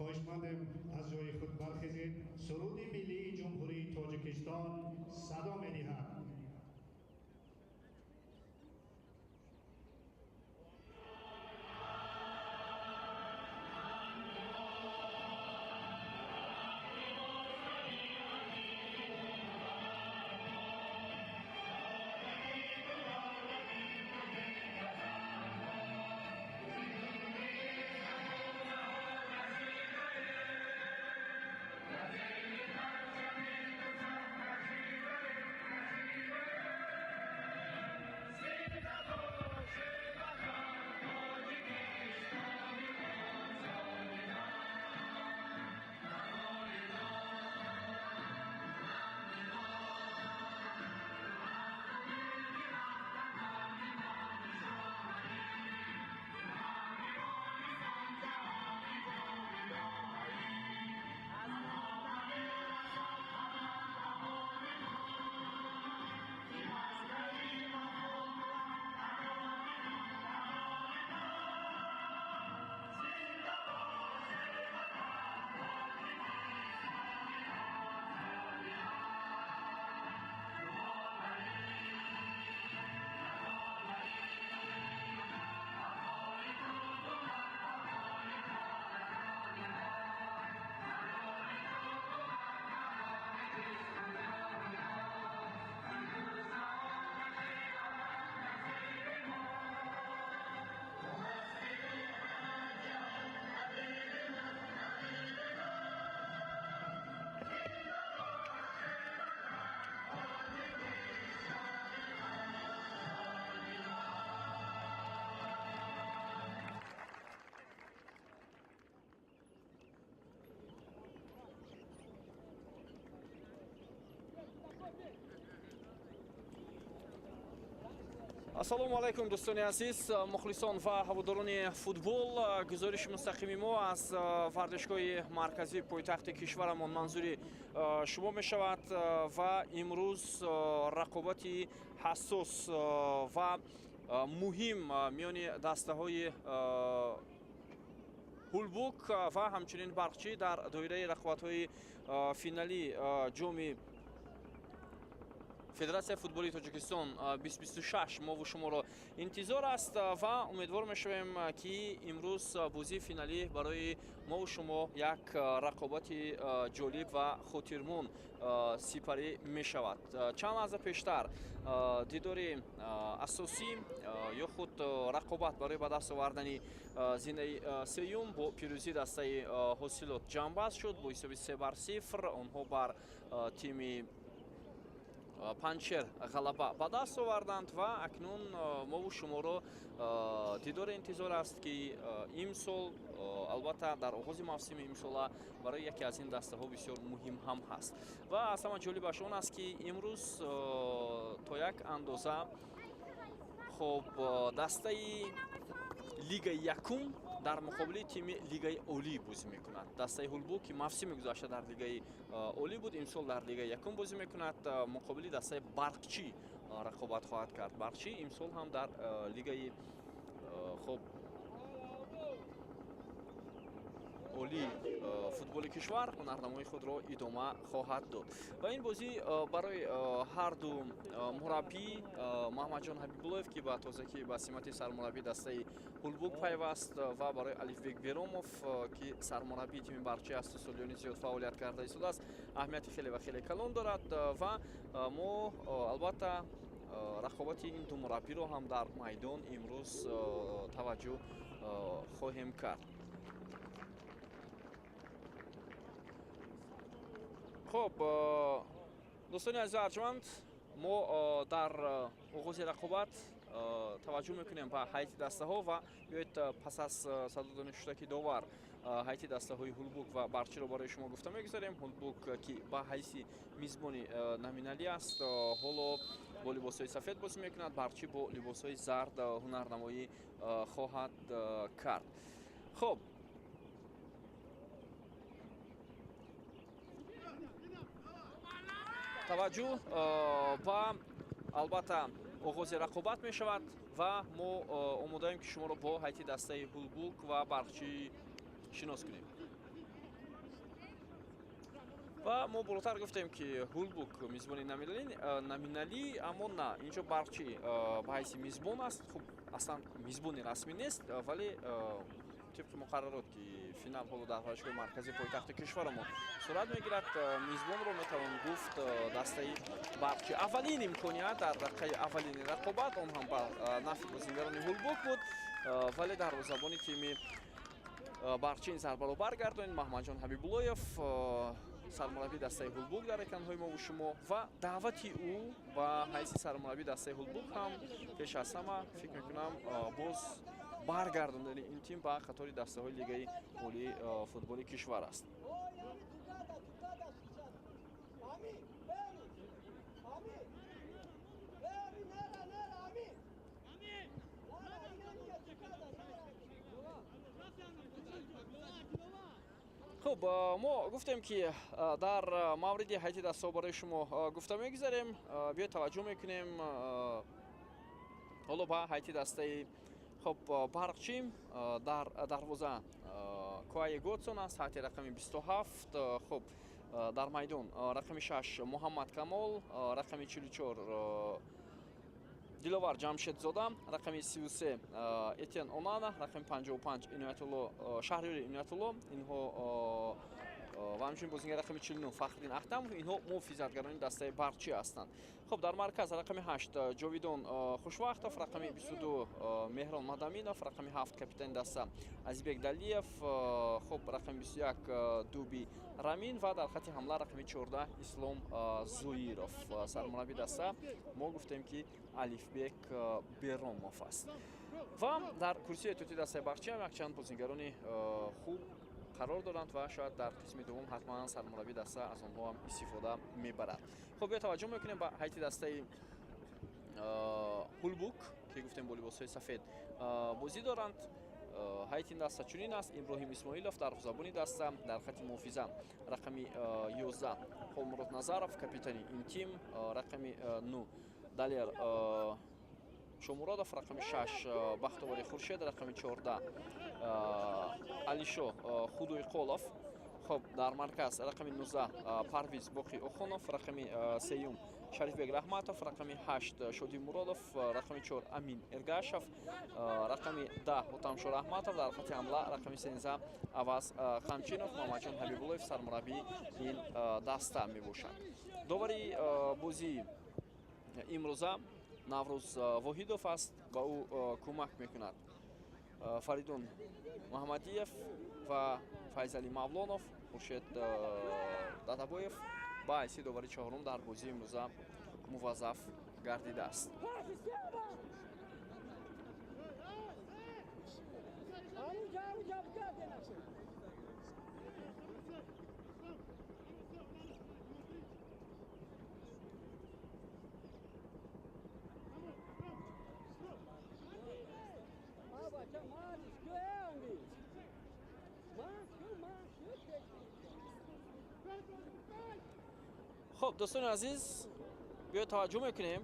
خواهشمندم از جای خود برخیزید. سرود ملی جمهوری تاجیکستان صدا می‌دهد. ассалому алайкум дӯстони азиз, мухлисон ва ҳаводорони футбол. гузориши мустақими мо аз варзишгоҳи марказии пойтахти кишварамон манзури шумо мешавад ва имрӯз рақобати ҳассос ва муҳим миёни дастаҳои ҳулбук ва ҳамчунин барқчӣ дар доираи рақобатҳои финалӣ ҷоми Федератсияи футболи Тоҷикистон 2026 мову шуморо интизор аст ва умедвор мешавем ки имрӯз бозии финалӣ барои мову шумо як рақобати ҷолиб ва хотирмон сипарӣ мешавад. Чанд лаҳза пештар дидори асосӣ ё худ рақобат барои ба даст овардани зинаи сеюм бо пирӯзии дастаи ҳосилот ҷамъбаст шуд бо ҳисоби 3-0. онҳо бар тими панчер ғалаба ба даст оварданд ва акнун мову шуморо дидори интизор аст ки имсол албатта дар оғози мавсими имсола барои яке аз ин дастаҳо бисёр муҳим ҳам ҳаст. Ва аз ҳама ҷолибаш он аст ки имрӯз то як андоза хоб дастаи лигаи якум дар муқобили тими лигаи олӣ бозӣ мекунад. Дастаи ҳулбук ки мавсими гузашта дар лигаи олӣ буд, имсол дар лигаи якум бозӣ мекунад. муқобили дастаи барқчӣ рақобат хоҳад кард. барқчӣ имсол ҳам дар лигаи хоб олӣ футболи кишвар ҳунарнамои худро идома хоҳад дод. Ва ин бозӣ барои ҳарду мураббӣ Маҳмадҷон Ҳабибуллоев ки ба тозагӣ ба симати сармураббии дастаи ҳулбук пайваст ва барои Алифбек Беромов ки сармураббии тими барқчӣ ҳасту солиёни зиёд фаъолият карда истодааст, аҳамияти хеле ва хеле калон дорад ва мо албатта рақобати ин ду мураббиро ҳам дар майдон имрӯз таваҷҷӯҳ хоҳем кард. خب دوستان عزیز ارجمند ما در آغاز رقابت توجه میکنیم به هیئت دسته ها و بیایید پس از صدا دادن شدکی داور هیئت دسته های هولبوک و برچی رو برای شما گفته میگذاریم. هولبوک که با حیث میزبانی نامینالی است حالا با لباس های سفید بازی میکند، برچی با لباس های زرد هنرنمایی خواهد کرد. خب توجه با البته آغاز رقابت می شود و ما آماده‌ایم که شما را با هیئت دسته هولبوک و برقچی شناس کنیم. ва мо болотар гуфтем ки Ҳулбук мизбони номиналӣ, аммо на инҷо Барчи ба ҳайси мизбон аст. Хуб аслан мизбони расмӣ нест, вале тибқи муқаррарот ки финал ҳоло дар варзишгоҳи марказии пойтахти кишварамон сурат мегирад, мизбонро метавон гуфт дастаи Барчи. Аввалин имконият дар дақиқаи аввалини рақобат он ҳам ба нафи бозингарони Ҳулбук буд, вале дарвозабони тими Барчи ин зарбаро баргардонид. Маҳмадҷон Ҳабибуллоев, сармураббии дастаи Ҳулбук дар экранҳои мо шумо, ва даъвати ӯ ба ҳайси сармураббии дастаи Ҳулбук ҳам пеш аз ҳама фикр мекунам боз баргардондани ин тим ба қатори дастаҳои лигаи олии футболи кишвар аст. хуб, мо гуфтем ки дар мавриди ҳайти дастаҳо барои шумо гуфта мегузарем. биёед таваҷҷӯҳ мекунем ҳоло ба ҳайти дастаи Барчи. дар дарвоза Куае Готсон аст, ҳайти рақами 27. хуб, дар майдон рақами 6 Муҳаммад Камол, рақами 44 Диловар Ҷамшедзода, рақами 33 Этен Онана, рақами 55 Шаҳриёри Иноятулло, инҳо ва ҳамчунин бозингари рақами 49 Фахриддин Ахтамов, инҳо муҳофизатгарони дастаи Барчи ҳастанд. хуб, дар марказ рақами 8 Ҷовидон Хушвақтов, рақами 22 Меҳрон Мадаминов, рақами 7 капитани даста Азизбек Далиев, хуб, рақами 21 Дуби Рамин ва дар хати ҳамла рақами 14 Ислом Зуиров. Сармураббии даста мо гуфтем ки Алифбек Беромов аст. ва дар курсии эҳтиёти дастаи Барчи ҳам якчанд бозингарони хуб қарор доранд ва шояд дар қисми дуввум ҳатман сармураббии даста аз онҳо ҳам истифода мебарад. хуб, биё таваҷҷӯҳ мекунем ба ҳайти дастаи Ҳулбук ки гуфтем бо либосҳои сафед бозӣ доранд. ҳайти ин даста чунин аст: Иброҳим Исмоилов дарвозабони даста, дар хати муҳофиза рақами 11 Холмурод Назаров, капитани ин тим, рақами 9 Далер Шомуродов, рақами 6 Бахтовари Хуршед, рақами 14 Алишо Худойқолов. хуб, дар марказ рақами 19 Парвиз Боқӣ Охунов, рақами 3 Шарифбек Раҳматов, рақами 8 Шодӣ Муродов, рақами 4 Амин Эргашев, рақами 10 Ҳутамшор Раҳматов, дар хати ҳамла рақами 13 Аваз Хамчинов. Маҳмадҷон Ҳабибуллоев сармураббии ин даста мебошад. довари бозии имрӯза Наврӯз Воҳидов аст, ба ӯ кӯмак мекунад Фаридун Муҳаммадиев ва Файзали Мавлонов. Хуршед Дадабоев ба ҳайси довари чаҳорум дар бозии имрӯза муваззаф гардидааст. خب دوستان عزیز، بیا توجه میکنیم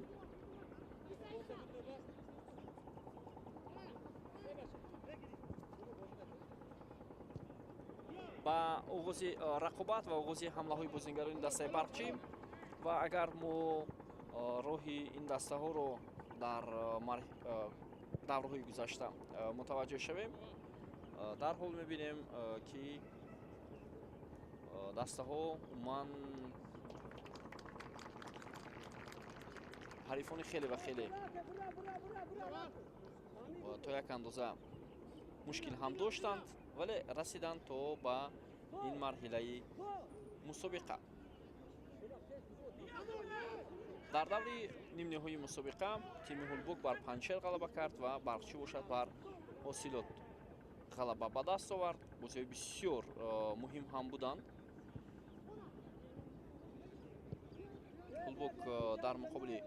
با آغاز رقابت و آغاز حمله های بازیگران دسته برچی. و اگر ما راه این دسته ها رو در دوره‌های گذشته متوجه شویم، در حال میبینیم که دسته ها من حریفان خیلی و خیلی تا یک اندازه مشکل هم داشتند، ولی رسیدند تا به این مرحله مسابقه. در دوری نیم نهایی مسابقه تیم هولبوک بر پنچر غلبه کرد و برچی باشد بر حاصلات غلبه به دست آورد. بازی بسیار مهم هم بودند. هولبوک در مقابل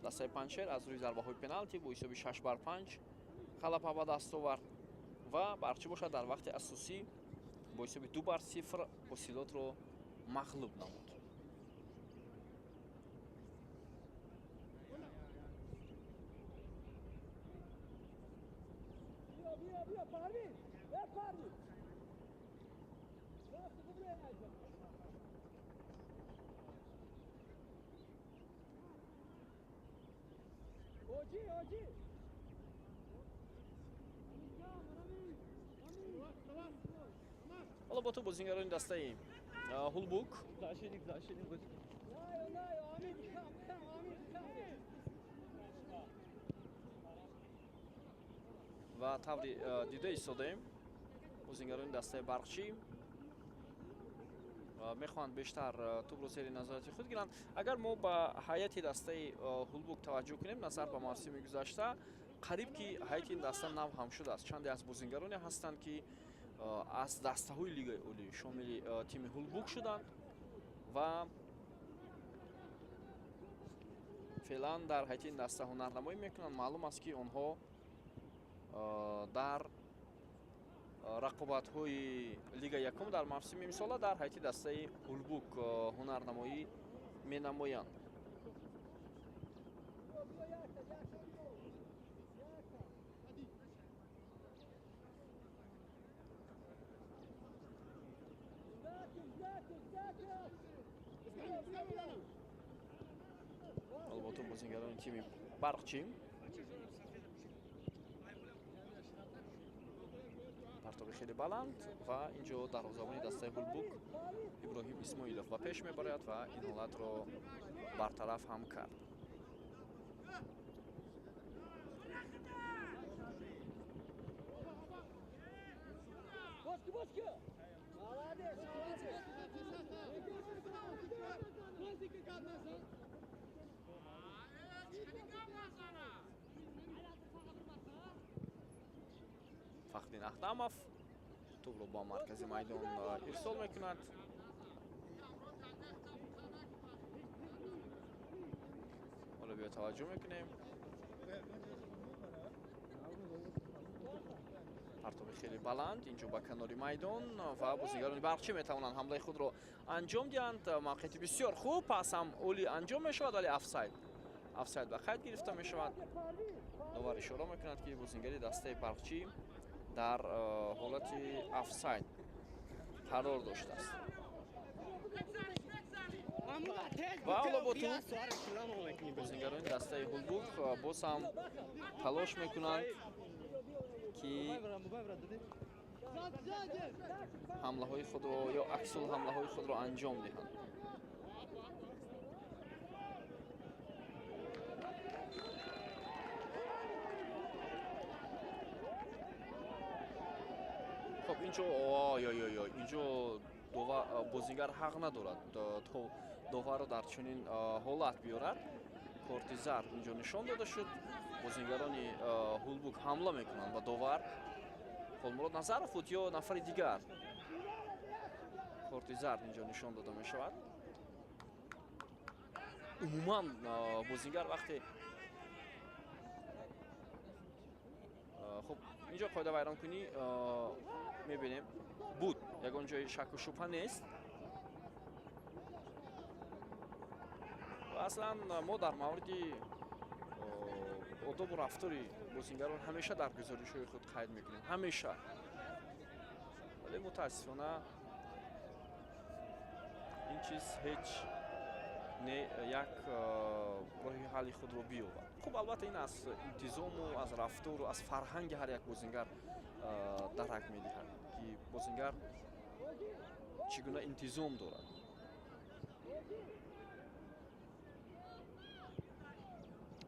دسته پنچر از روی ضربه های پنالتی با حساب 6-5 غلبه به دست آورد و برچی باشد در وقت اساسی با حساب 2-0 حاصلات رو مغلوب نمود. حالا با تو بازیگران دسته هولبوک و طوری دیده ایستادیم بازیگران دسته برقچی میخوان بیشتر توپ رو زیر نظارت خود گیرند. اگر ما با هیئت دسته هولبوک توجه کنیم نظر به موسم گذشته قریب که هیئت این دسته نو هم شده است. چندی از بازیگرانی هستند که از دسته های لیگ اولی شامل تیم هولبوک شدند و فعلا در هیئت این دسته هنرنمایی میکنند. معلوم است که آنها در رقابت‌های لیگ یکم در موسم امسال در هیئت دسته هولبوک هنرنمایی می‌نمایند. البته بازیگران تیم برقچی پرتاب خیلی بلند و اینجا دروازه‌بان دسته هولبوک ابراهیم اسماعیلوف با پیش میبرد و این حالت رو برطرف هم کرد. فخرین اخدامов توپ رو با مرکز میدان ارسال میکند. حالا بیا توجه میکنیم پرتاب خیلی بلند اینجا با کناری میدان و بازیگران برقچی میتوانند حمله خود رو انجام دهند. موقعیت بسیار خوب پس هم اولی انجام میشود ولی افساید به خط گرفته میشود. داور اشاره میکند که بازیگری دسته برقچی در حالت افساید قرار داشته است و حالا با تو بازیگران دسته هولبوک باز هم تلاش میکنند که حمله های خود رو یا عکس الحمله های خود رو انجام دهند. خب اینجا اینجا بازیگر حق ندارد داور رو در چنین حالت بیارد. کارت زرد اینجا نشان داده شد. بازیگران هولبوک حمله میکنند و داور خودمراد نظرفوت یا نفر دیگر کارت زرد اینجا نشان داده می شود. عموما بازیگر وقتی خب اینجا قاعده ویران کنی میبینیم بود یگان جای شک و شبهه نیست و اصلا ما در مورد آداب و رفتاری بازیگران همیشه در گزارش‌های خود قید میکنیم همیشه، ولی متاسفانه این چیز هیچ یک راهی حلی خود رو بیابد. خب البته این از انتظام و از رفتار و از فرهنگ هر یک بازیگر درک میدهد که بازیگر چگونه انتظام دارد.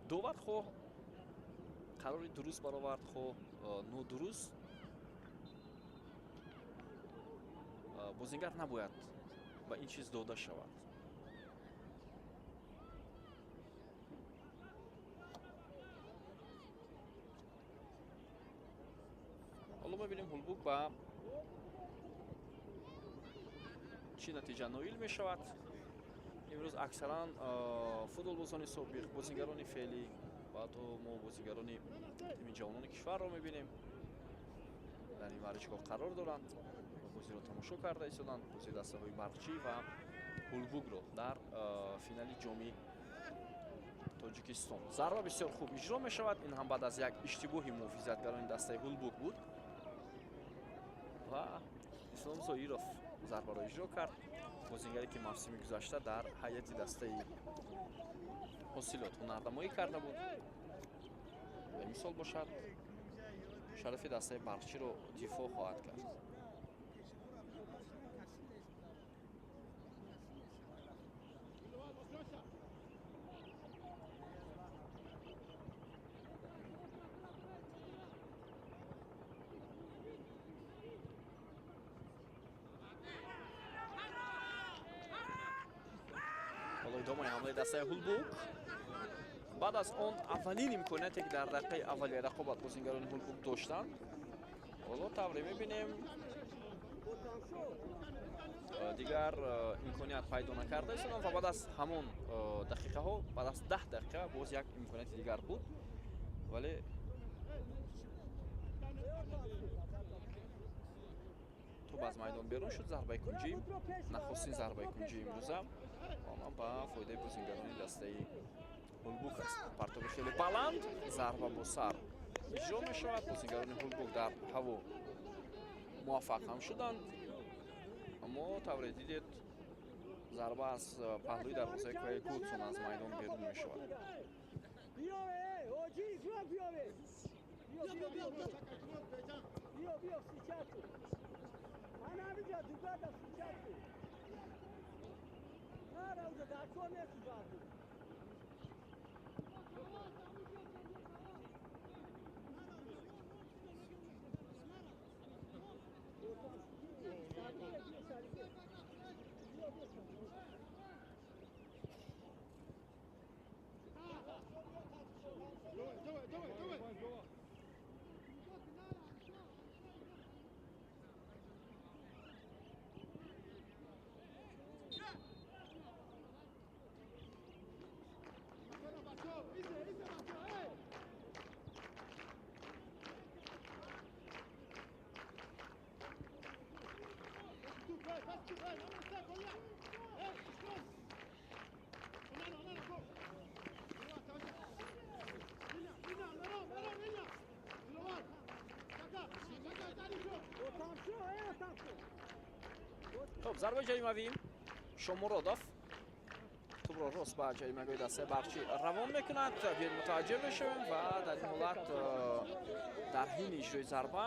داور خو قراری درست برآورد خو نادرست بازیگر نباید به این چیز داده شود. حالا ببینیم هولبوک با چی نتیجه نایل می شود. امروز اکثرا فوتبالبازان سابق بازیگران فعلی و تو ما بازیگران تیم جوانان کشور را میبینیم در این ورزشگاه قرار دارند و بازی را تماشا کرده ایستادند. بازی دسته‌های برقچی و هولبوک رو در فینال جام تاجیکستان. ضربه بسیار خوب اجرا می شود. این هم بعد از یک اشتباه محافظتگران دسته هولبوک بود و اسلام زاییروف ضربه را اجرا کرد. بازیگری که موسم گذشته در هیئت دسته حاصلات هنرنمایی کرده بود. امسال باشد شرف دسته برقچی رو دفاع خواهد کرد. حالا ادامه حمله دسته هولبوک. بعد از اون اولین امکانیتی که در دقیقه اولیه رقابت بازیگران هولبوک داشتند، حالا تبری می‌بینیم دیگر امکانیت پیدا نکرده است و بعد از همون دقیقه ها، بعد از 10 دقیقه باز یک امکانیت دیگر بود، ولی توپ از میدان بیرون شد. ضربه کنجی، نخستین ضربه کنجی امروزه اما با فایده بازیگران دسته هولبوک است. پرتاب خیلی بلند، ضربه با سر اجرا می شود. بازیگران هولبوک در هوا موفق هم شدند، اما طوری دیدید ضربه از پهلوی دروازه کوی گودسون از میدان بیرون می شود. خب ضربه جریمه‌ای شومورودوف توپ را راست به جریمه‌گاه دسته برقچی روان میکند. بیاید متوجه بشیم و در این حالت در حین اجرای ضربه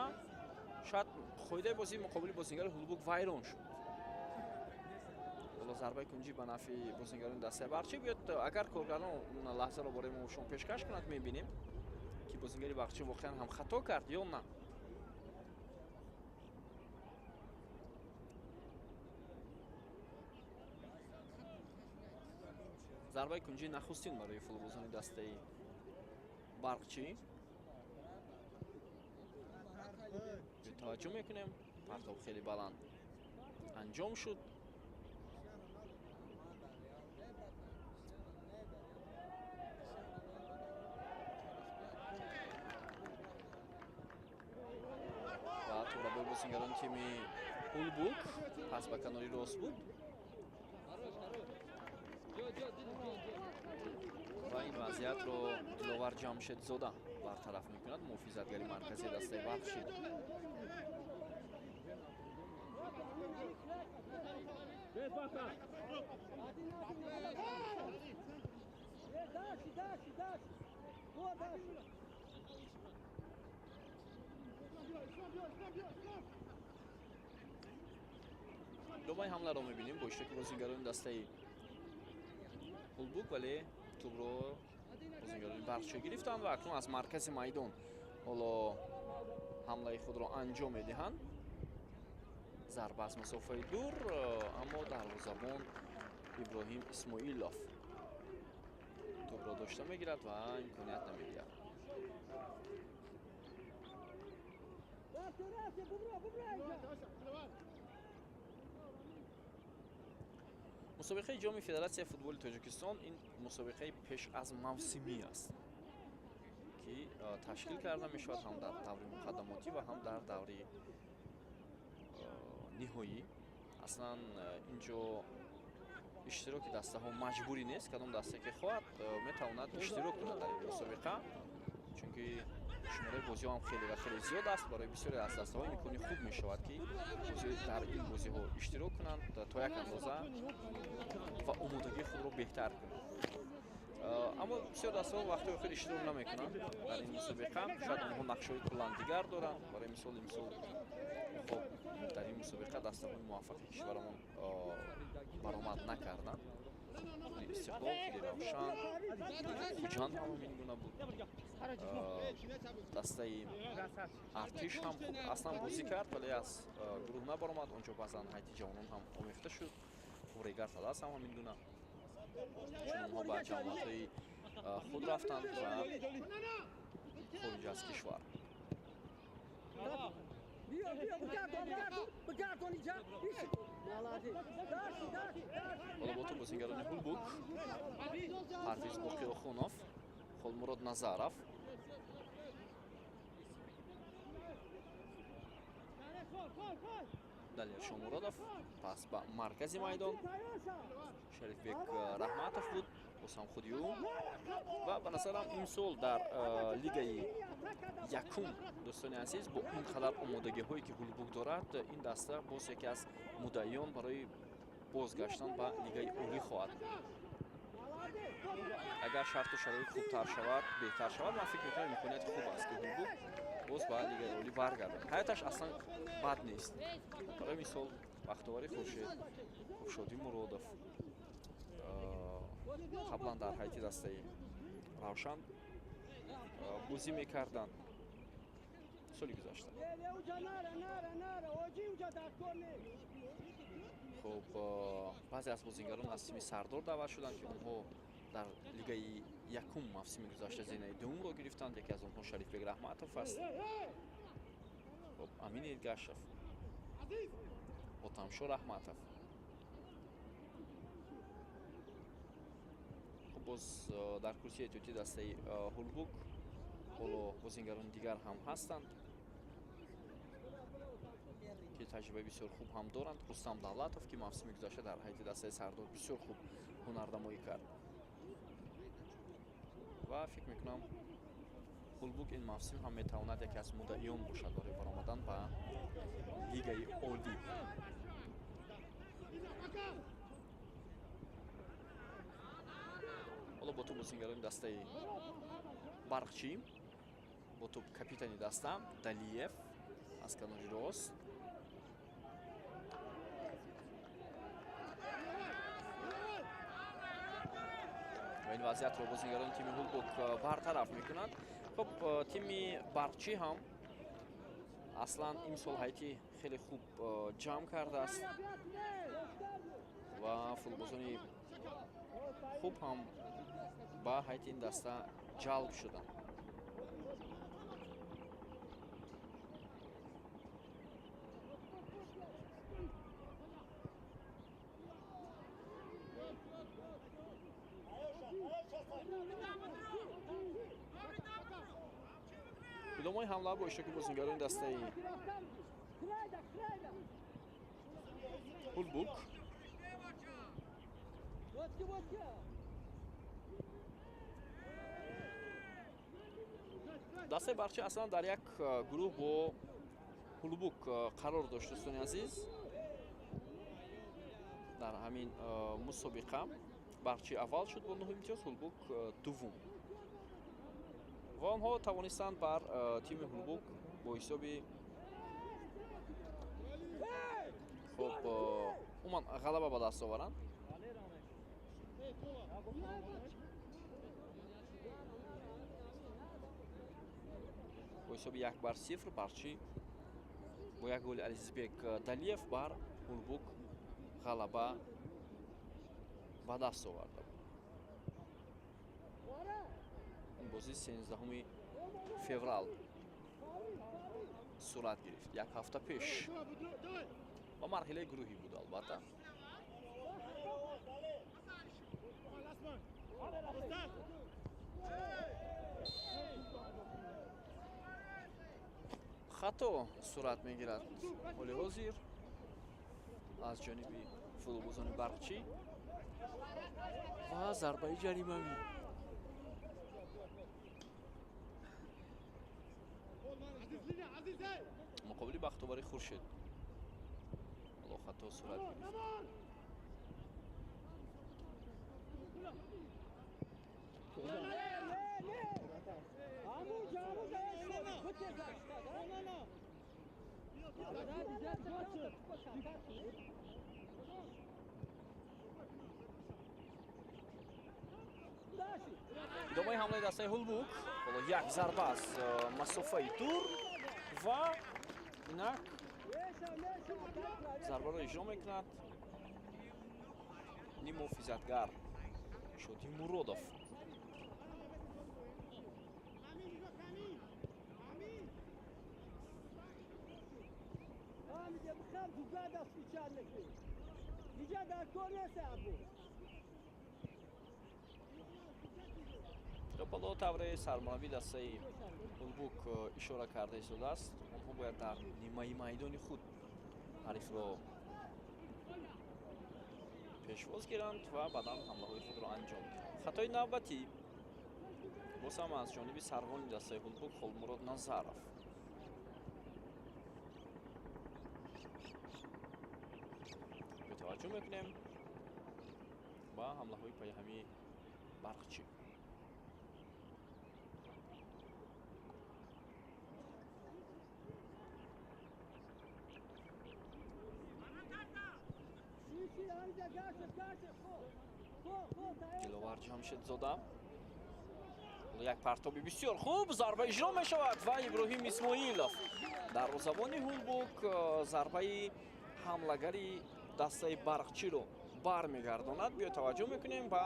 شاید خویده بازی مقابل بازیگر هولبوک ویران شد. حالا ضربه کنجی به نفع بازیگران دسته برقچی. بیاید اگر کارگردان اون لحظه را برای ما شما پیشکش کند میبینیم که بازیگر برقچی واقعا هم خطا کرد یا نه. ضربه کنجی نخستین برای فوتبالبازان دسته برقچی. توجه میکنیم پرتاب خیلی بلند انجام شد. و تو را بازیگران تیم هولبوک پس به کناری راست بود و این وضعیت رو دلاور جمشید زاده برطرف میکند. محافظتگری مرکزی دسته برقچی. دوباره حمله رو میبینیم با اشتراک بازیگران دسته هولبوک، ولی توپ رو بازیگران برقچی گرفتند و اکنون از مرکز میدان حالا حمله خود را انجام میدهند. ضربه از مسافه دور اما دروازه‌بان ابراهیم اسماعیلوف توپ را داشته میگیرد و امکانیت نمیدهد. مسابقه جام فدراسیون فوتبال تاجیکستان این مسابقه پیش از موسمی است که تشکیل کرده می شود هم در دوره مقدماتی و هم در دوره نهایی. اصلا اینجا اشتراک دسته ها مجبوری نیست، کدام دسته که خواهد میتواند اشتراک کند در این مسابقه، چون که شماره بازی ها هم خیلی و خیلی زیاد است. برای بسیاری از دسته ها امکانی خوب می شود که بازی در این بازی ها اشتراک کنند تا یک اندازه و آمادگی خود را بهتر کنند. аммо бисёр дастаҳо вақтҳои охир иштирок намекунанд дар ин мусобиқа. Шояд онҳо нақшҳои куллан дигар доранд. Барои мисол имсол хоб дар ин мусобиқа дастаҳои муваффақи кишварамон баромад накарданд. Истиқлол, Равшан, Хуҷанд ҳам ҳамин гуна буд. Дастаи Артиш ҳам хуб аслан бозӣ кард, вале аз гурӯҳ набаромад. Онҷо баъзан ҳайти ҷавонон ҳам омехта шуд. Регар Талас ҳам ҳамин гуна. Чун онҳо ба ҷамоатҳои худ рафтанд ва хориҷ аз кишвар. ҳоло бо ту бозингарони Ҳулбук, Парвиз Боқиохунов, Холмурод Назаров, Далер Шомуродов, пас ба маркази майдон Шарифбек Раҳматов буд, бозам худи ӯ. Ва ба назарам имсол дар лигаи якум дӯстони азиз бо ин қадар омодагиҳое ки Ҳулбук дорад, ин даста боз яке аз муддаиён барои бозгаштан ба лигаи олӣ хоҳад буд. Агар шарту шароит хубтар шавад, беҳтар шавад, ман фикр мекунам имконияти хуб аст ки Ҳулбук боз ба лигаи олӣ баргардад. ҳаяташ аслан бад нест. барои мисол бахтовари Хуршед, Хуршоди Муродов қаблан дар ҳайати дастаи Равшан бозӣ мекарданд соли гузашта. хуб баъзе аз бозингарон аз тими Сардор даъват шуданд ки онҳо дар лигаи якум мавсими гузашта зенаи дуввумро гирифтанд. яке аз онҳо Шарифбек Раҳматов аст. хуб Амин Эргашев, Отамшо Раҳматов. хуб боз дар курсии эҳтиётӣ дастаи Ҳулбук ҳоло бозингарони дигар ҳам ҳастанд ки таҷрибаи бисёр хуб ҳам доранд. Рустам Давлатов ки мавсими гузашта дар ҳайати дастаи Сардор бисёр хуб ҳунарнамоӣ кард. ва фикр мекунам Ҳулбук ин мавсим ҳам метавонад яке аз муддаиён бошад барои баромадан ба лигаи олӣ. ҳоло бо ту бозингарони дастаи Барқчӣ, бо ту капитани даста Далиев аз канори рост. ин вазъиятро бозингарони тими Ҳулбук бартараф мекунанд. хуб тими Барқчӣ ҳам аслан имсол ҳайти хеле хуб ҷамъ кардааст ва футболбозони хуб ҳам ба ҳайати ин даста ҷалб шуданд. идомаи ҳамла бо иштироки бозингарони дастаи Ҳулбук. дастаи Барқчӣ аслан дар як гурӯҳ бо Ҳулбук қарор дошт. дӯстони азиз, дар ҳамин мусобиқа Барқчӣ аввал шуд бо 9 имтиёз, Ҳулбук дуввум. ва онҳо тавонистанд бар тими Ҳулбук бо ҳисоби хуб умуман ғалаба ба даст оваранд. бо ҳисоби 1-0 Барқчӣ бо як голи Ализбек Далиев бар Ҳулбук ғалаба ба даст оварда. ин бозӣ 13 феврал сурат гирифт, як ҳафта пеш. ва марҳилаи гурӯҳӣ буд албатта. хато сурат мегирад ҳоли ҳозир аз ҷониби футболбозони Барқчӣ ва зарбаи ҷаримавӣ. муқобили бахтовари Хуршед ҳоло хато сурат гирифт. домои ҳамлаи дастаи ҳулбук боло як зарба аз масофаи дур ва инак зарбаро иҷро мекунад ним муҳофизатгар шоди муродов. боло тавре сармаравӣ дастаи ҳулбук ишора карда истодааст онҳо бояд дар нимаи майдони худ ҳарифро пешвоз гиранд ва баъдан ҳамлаҳои худро анҷом диҳанд. хатои навбатӣ боз ҳам аз ҷониби сарвони дастаи ҳулбук холмурод назаров. бетаваҷҷӯҳ мекунем ба ҳамлаҳои паиҳамии барқчӣ. диловар ҷамшедзода як партоби бисёр хуб зарба иҷро мешавад ва иброҳим исмоилов дарвозабони ҳулбук зарбаи ҳамлагари дастаи барқчиро бармегардонад. биё таваҷҷӯҳ мекунем ба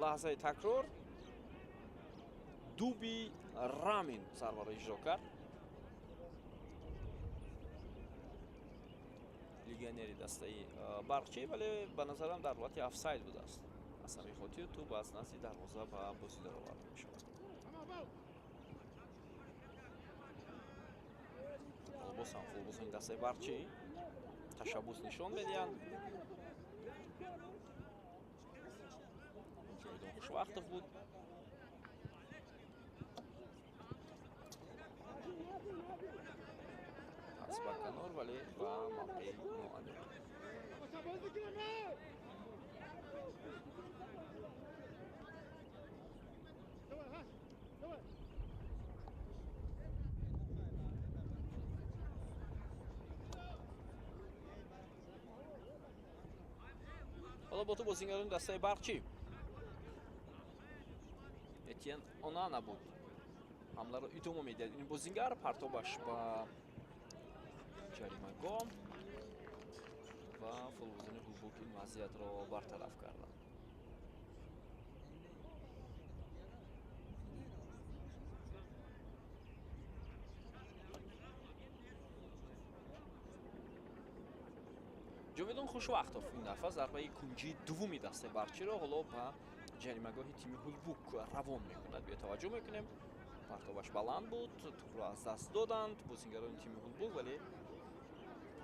лаҳзаи такрор. дуби рамин зарбаро иҷро кард. легионери дастаи барқчӣ вале ба назарам дар ҳолати офсайд будааст. аз ҳамин хотир тӯб аз назди дарвоза ба бозӣ дароварда мешавад. боз ҳам футболбозони дастаи барқчӣ ташаббус нишон медиҳанд. ҷовидон хушвақтов буд. аз ба канор вале ба мавқеи ноаниқ. ҳоло бо ту бозингарони дастаи барқчӣ этьен онана буд. ҳамларо идома медиҳад ин бозингар. партобаш ба ҷаримагоҳ ва футболбозони ҳулбук ин вазъиятро бартараф карданд. ҷовидон хушвақтов ин дафъа зарбаи кунҷии дуввуми дастаи барқчиро ҳоло ба ҷаримагоҳи тими ҳулбук равон мекунад. биё таваҷҷӯҳ мекунем. партобаш баланд буд. тӯбро аз даст доданд бозингарони тими ҳулбук вале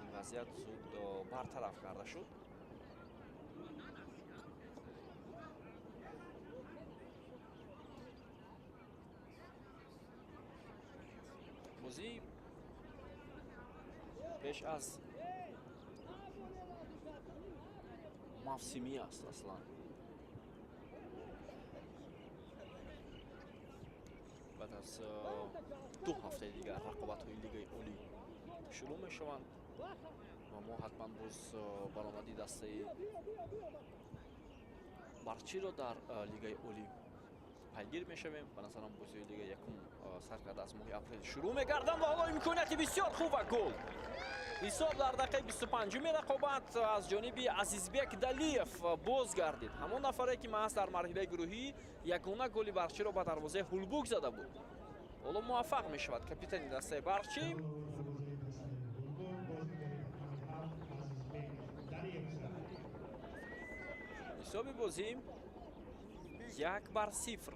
ин вазъият зуд бартараф карда шуд. бозӣ пеш аз мавсимӣ аст аслан. баъд аз 2 ҳафтаи дигар рақобатҳои лигаи олӣ шурӯъ мешаванд ва мо ҳатман боз баромади дастаи барқчиро дар лигаи олӣ пайгир мешавем. ба назарам бозиҳои лигаи якум сар карда аз моҳи апрел шурӯъ мегарданд ва ҳоло имконияти бисёр хуб ва гол. ҳисоб дар дақиқаи 25-уми рақобат аз ҷониби Азизбек Далиев боз гардид. ҳамон нафаре ки маҳз дар марҳилаи гурӯҳӣ ягона голи барқчиро ба дарвозаи ҳулбук зада буд. ҳоло муваффақ мешавад капитани дастаи барқчӣ. ҳисоби бозӣ 1-0.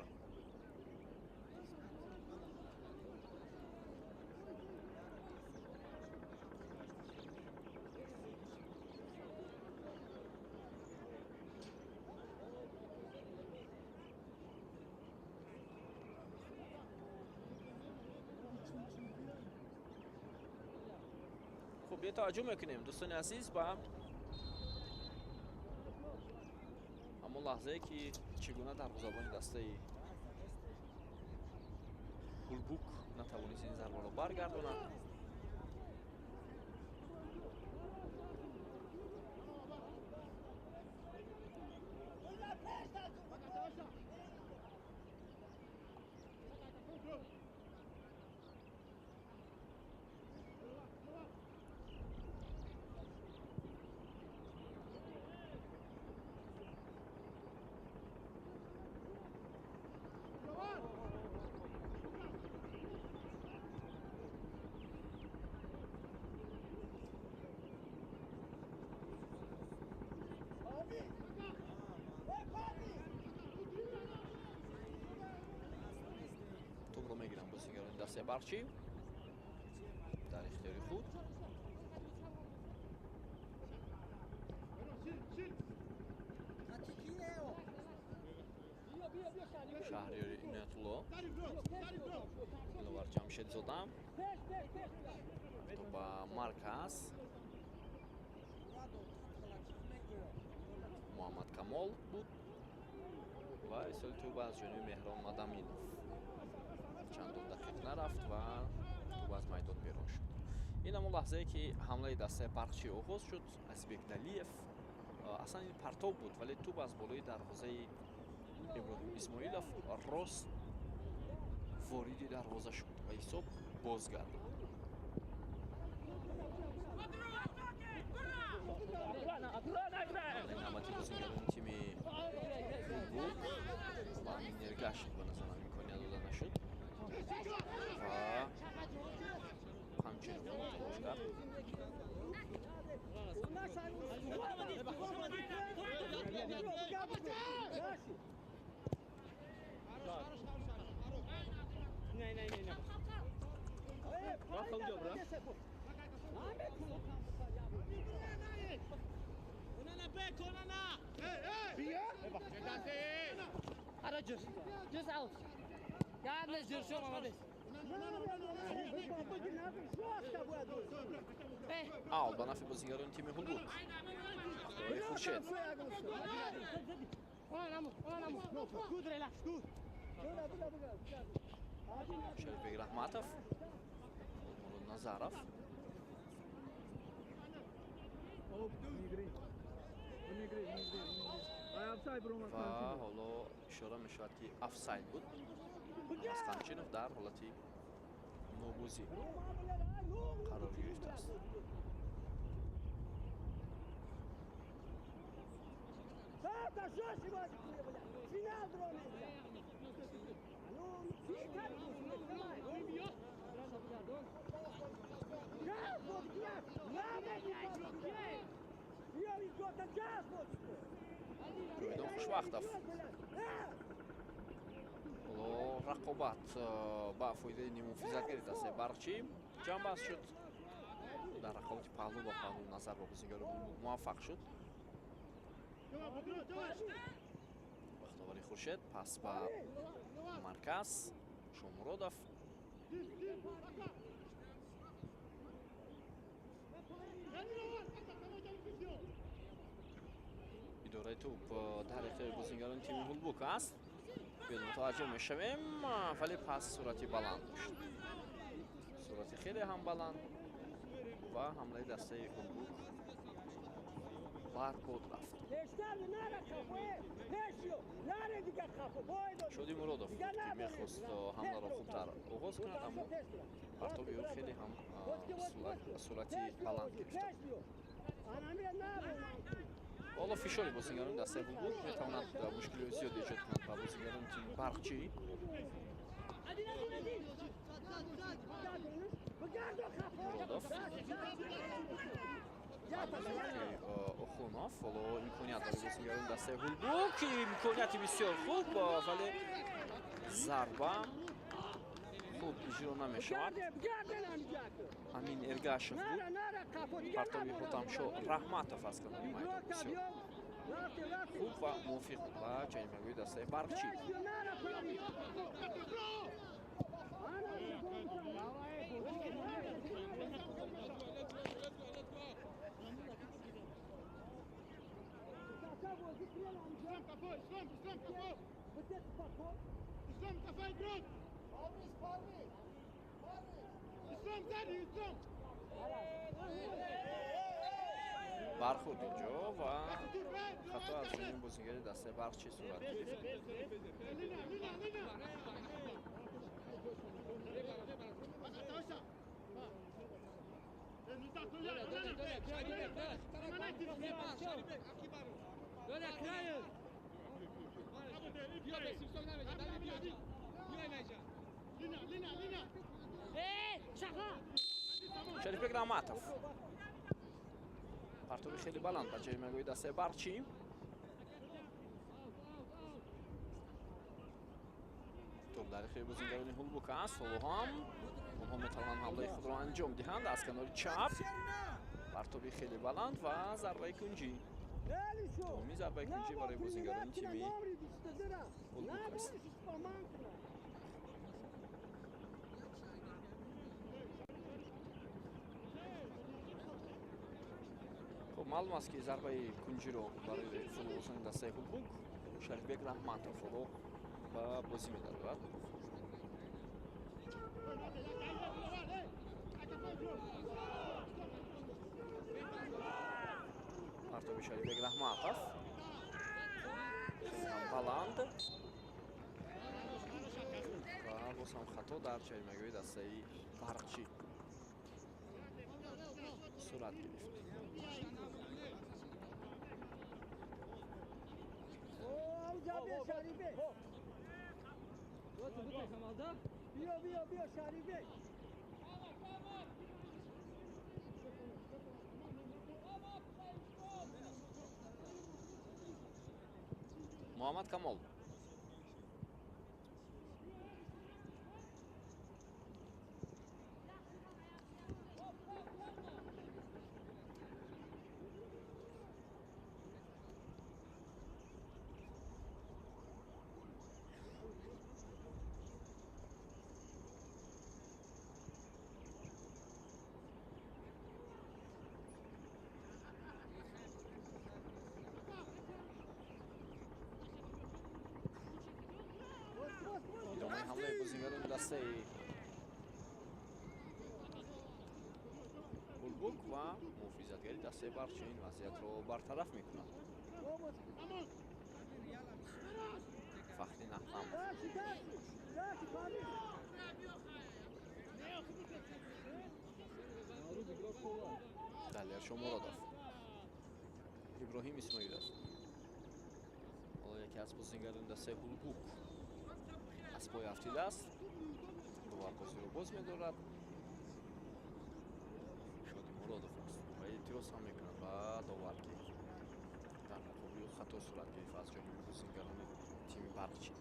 خب توجه میکنیم دوستان عزیز با همون لحظه که چگونه دروازه‌بان دسته Гулбук натавонист ин зарбаро баргардонад. тӯбро мегиранд бозигарони дастаи барчи дар ихтиёри худ. шаҳриёри иноятулло иловар ҷамшедзода то ба марказ муҳаммад камол буд ва ирсоли тӯба аз ҷониби меҳрон мадаминов. чандон дақиқ нарафт ва тӯба аз майдон берун шуд. ин ҳамон лаҳзае ки ҳамлаи дастаи барқчӣ оғоз шуд. азизбек далиев аслан ин партоб буд, вале тӯб аз болои дарвозаи иброҳим исмоилов рост вориди дарвоза шуд ва ҳисоб боз гардид. навбати бозигарони тими гулбук ба нергашев ба назарам имконият дода нашуд ва ҳамчунин талош кард. Just out. Yardım ediyorsun ama biz. аут ба нафи бозигарони тими гулбук. вақтиҳои хуршед шарифбек раҳматов, Мурод Назаров ва ҳоло ишора мешавад ки офсайд буд. Асқанчинов дар ҳолати нобузӣ қарор гирифтааст. ҷойдон хушвақтов. ҳоло рақобат ба фоидаи нимуфизатгари дастаи барқчӣ ҷамъбаст шуд. дар рақобати паҳлӯ ба паҳлӯ назар ба бозигари гулбук муваффақ шуд. бахтовари хуршед пас ба марказ шомуродов. идораи тӯб дар ихтиёри бозигарони тими гулбук аст. биёд мутаваҷҷӯҳ мешавем, вале пас суръати баланд дошт. суръати хеле ҳам баланд ва ҳамлаи дастаи гулбук барбод рафт. шоди муродов ки мехост ҳамларо хубтар оғоз кунад, аммо партоби ӯ хеле ҳам суръати баланд гирифта. ҳоло фишори бозигарони дастаи гулбук метавонад мушкилиҳои зиёде эҷод кунад ба бозигарони тими барқчӣ. муродов охунов ҳоло имконият дорад бозигарони дастаи гулбук. имконияти бисёр хуб, вале зарба хуб иҷро намешавад. амин эргашев буд. партоби ҳотамшо раҳматов аз канори майдон бисёр хуб ва мувофиқ буд ба ҷаримагӯи дастаи барқчӣ. Islam, kafayı, Brut! Abi, бархурд инҷо ва хато аз ҷониби бозигари дастаи барқчӣ сурат гирифт. шарифбек раҳматов партоби хеле баланд ба ҷаримагоҳи дастаи барқчӣ. топ дар ихтиёри бозингарони ҳулбук аст. ҳоло ҳам онҳо метавонанд ҳамлаи худро анҷом диҳанд аз канори чап. партоби хеле баланд ва зарбаи кунҷӣ. дуввумин зарбаи кунҷӣ барои бозингарони тими ҳулбук аст. маълум аст ки зарбаи кунҷиро барои футболбозони дастаи ҳулбук шарифбек раҳматов ҳоло ба бозӣ медарорад. партоби шарифбек раҳматов баланд ва боз ҳам хато дар ҷаримагоҳи дастаи барқчӣ сурат гирифт. муҳаммад камол идомаи ҳамлаи бозингарони дастаи ҳулбук ва муҳофизатгари дастаи барқчӣ ин вазъиятро бартараф мекунад. фахри наҳрам далер шомуродов иброҳим исмоилов ҳоло яке аз бозингарони дастаи ҳулбук аз пой афтидааст. доварбозиро боз медорад. шоди муродов аст ва эътироз ҳам мекунад ба довар ки дар муқобил хато сурат гирифт аз ҷониби бозингарони тими барқчӣ.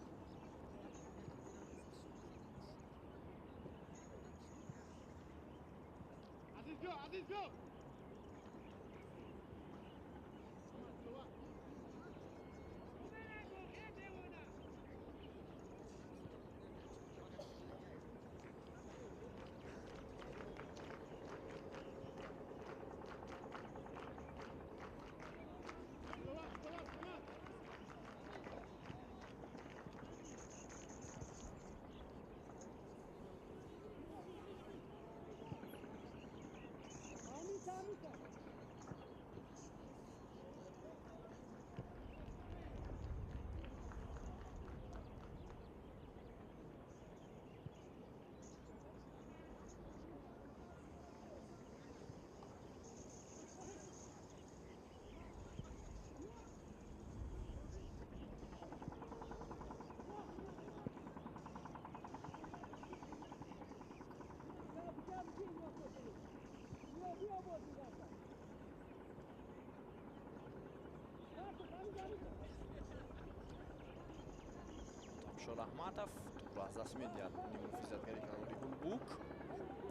Томшо Раҳматов тӯбро аз даст медиҳад муҳофизатгари канори ҳулбук,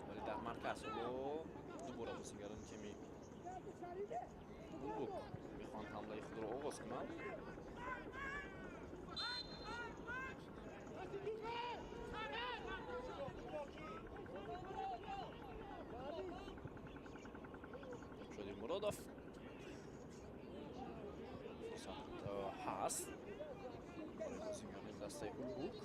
вале дар марказ ҳоло дубора бозингарони тими ҳулбук мехоҳанд ҳамлаи худро оғоз кунанд. шоди муродов фурсат ҳаст барои бозингарони дастаи ҳулбук.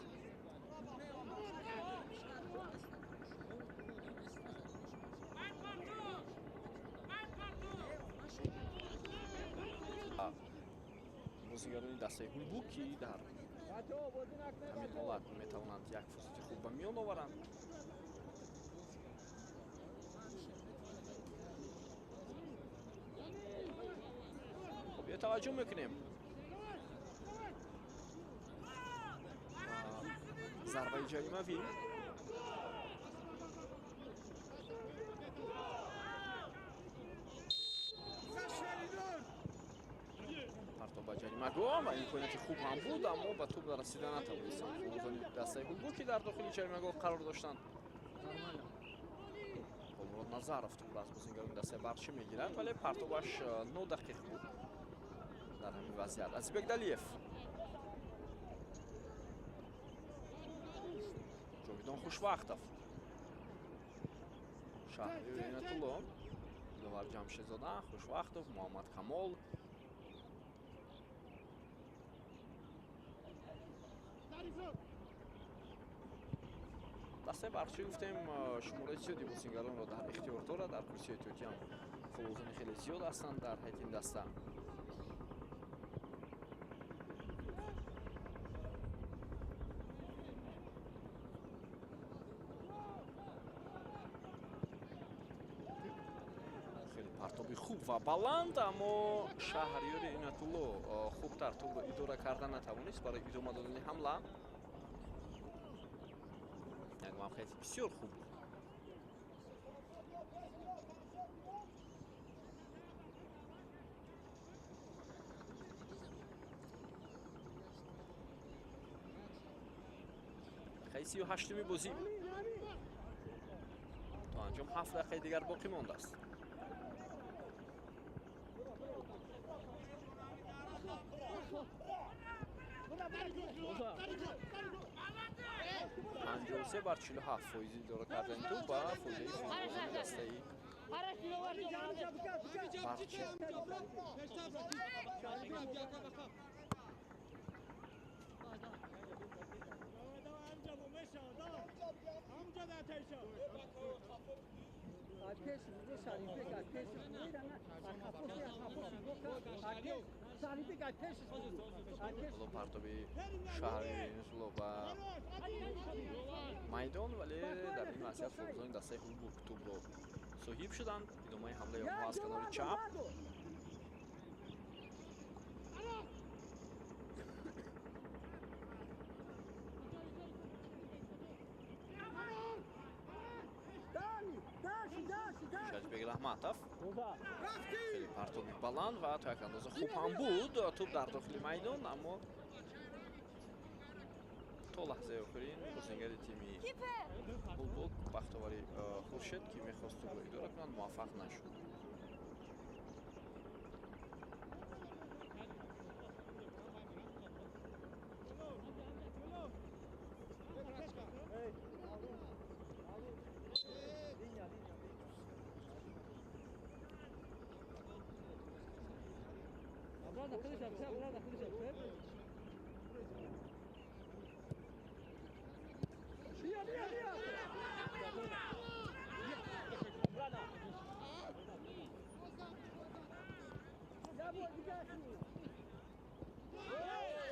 бозингарони дастаи ҳулбу ки дар ҳамин ҳолат метавонанд як фурсати хуб ба миён оваранд. хуб я таваҷҷӯҳ мекунем зарбаи ҷаримавӣ. партоба ҷаримагоҳ ва имконияти хуб ҳам буд, аммо ба тӯб расида натавонистанд фурӯзони дастаи ҳулбу ки дар дохили ҷаримагоҳ қарор доштанд. Мурод Назаров тӯбро аз бозингарони дастаи Барчи мегирад, вале партобаш нодақиқ буд дар ҳамин вазъият. Азизбек Ҷовидон Хушвақтов, Шаҳриёр Инатулло, Диловар Ҷамшедзода, Хушвақтов, Муҳаммад Камол. дастаи Барчи гуфтем шумораи зиёди бозингаронро дар ихтиёр дорад. дар курсиҳои эҳтиётӣ ҳам футболзони хеле зиёд ҳастанд дар ҳайати ин даста. партоби хуб ва баланд, аммо Шаҳриёри Инатулло хубтар тӯбро идора карда натавонист барои идома додани ҳамла. як мавқеъияти бисёр хуб. дақиқаи 38-уми бозӣ. то анҷом 7 дақиқаи дигар боқӣ мондааст. پنجاه بر 47 فویزی داره کردن تو با فویزی فیلموزی دسته‌ای برچه حالا پرتابی شهری نسلو و майдон, ولی در این وضعیت فوتبال‌های دسته هولبوک توپ رو صاحب شدند. ادامه حمله آنها از کنار چپ. شجبگ رحمتов. خیلی پرتابی بلند و تا یک اندازه خوب هم بود توپ در داخل میدان، اما تا لحظه آخرین بازیگر تیمی هولبوک بختیاری خورشید که می‌خواست توپ رو اداره کند موفق نشد.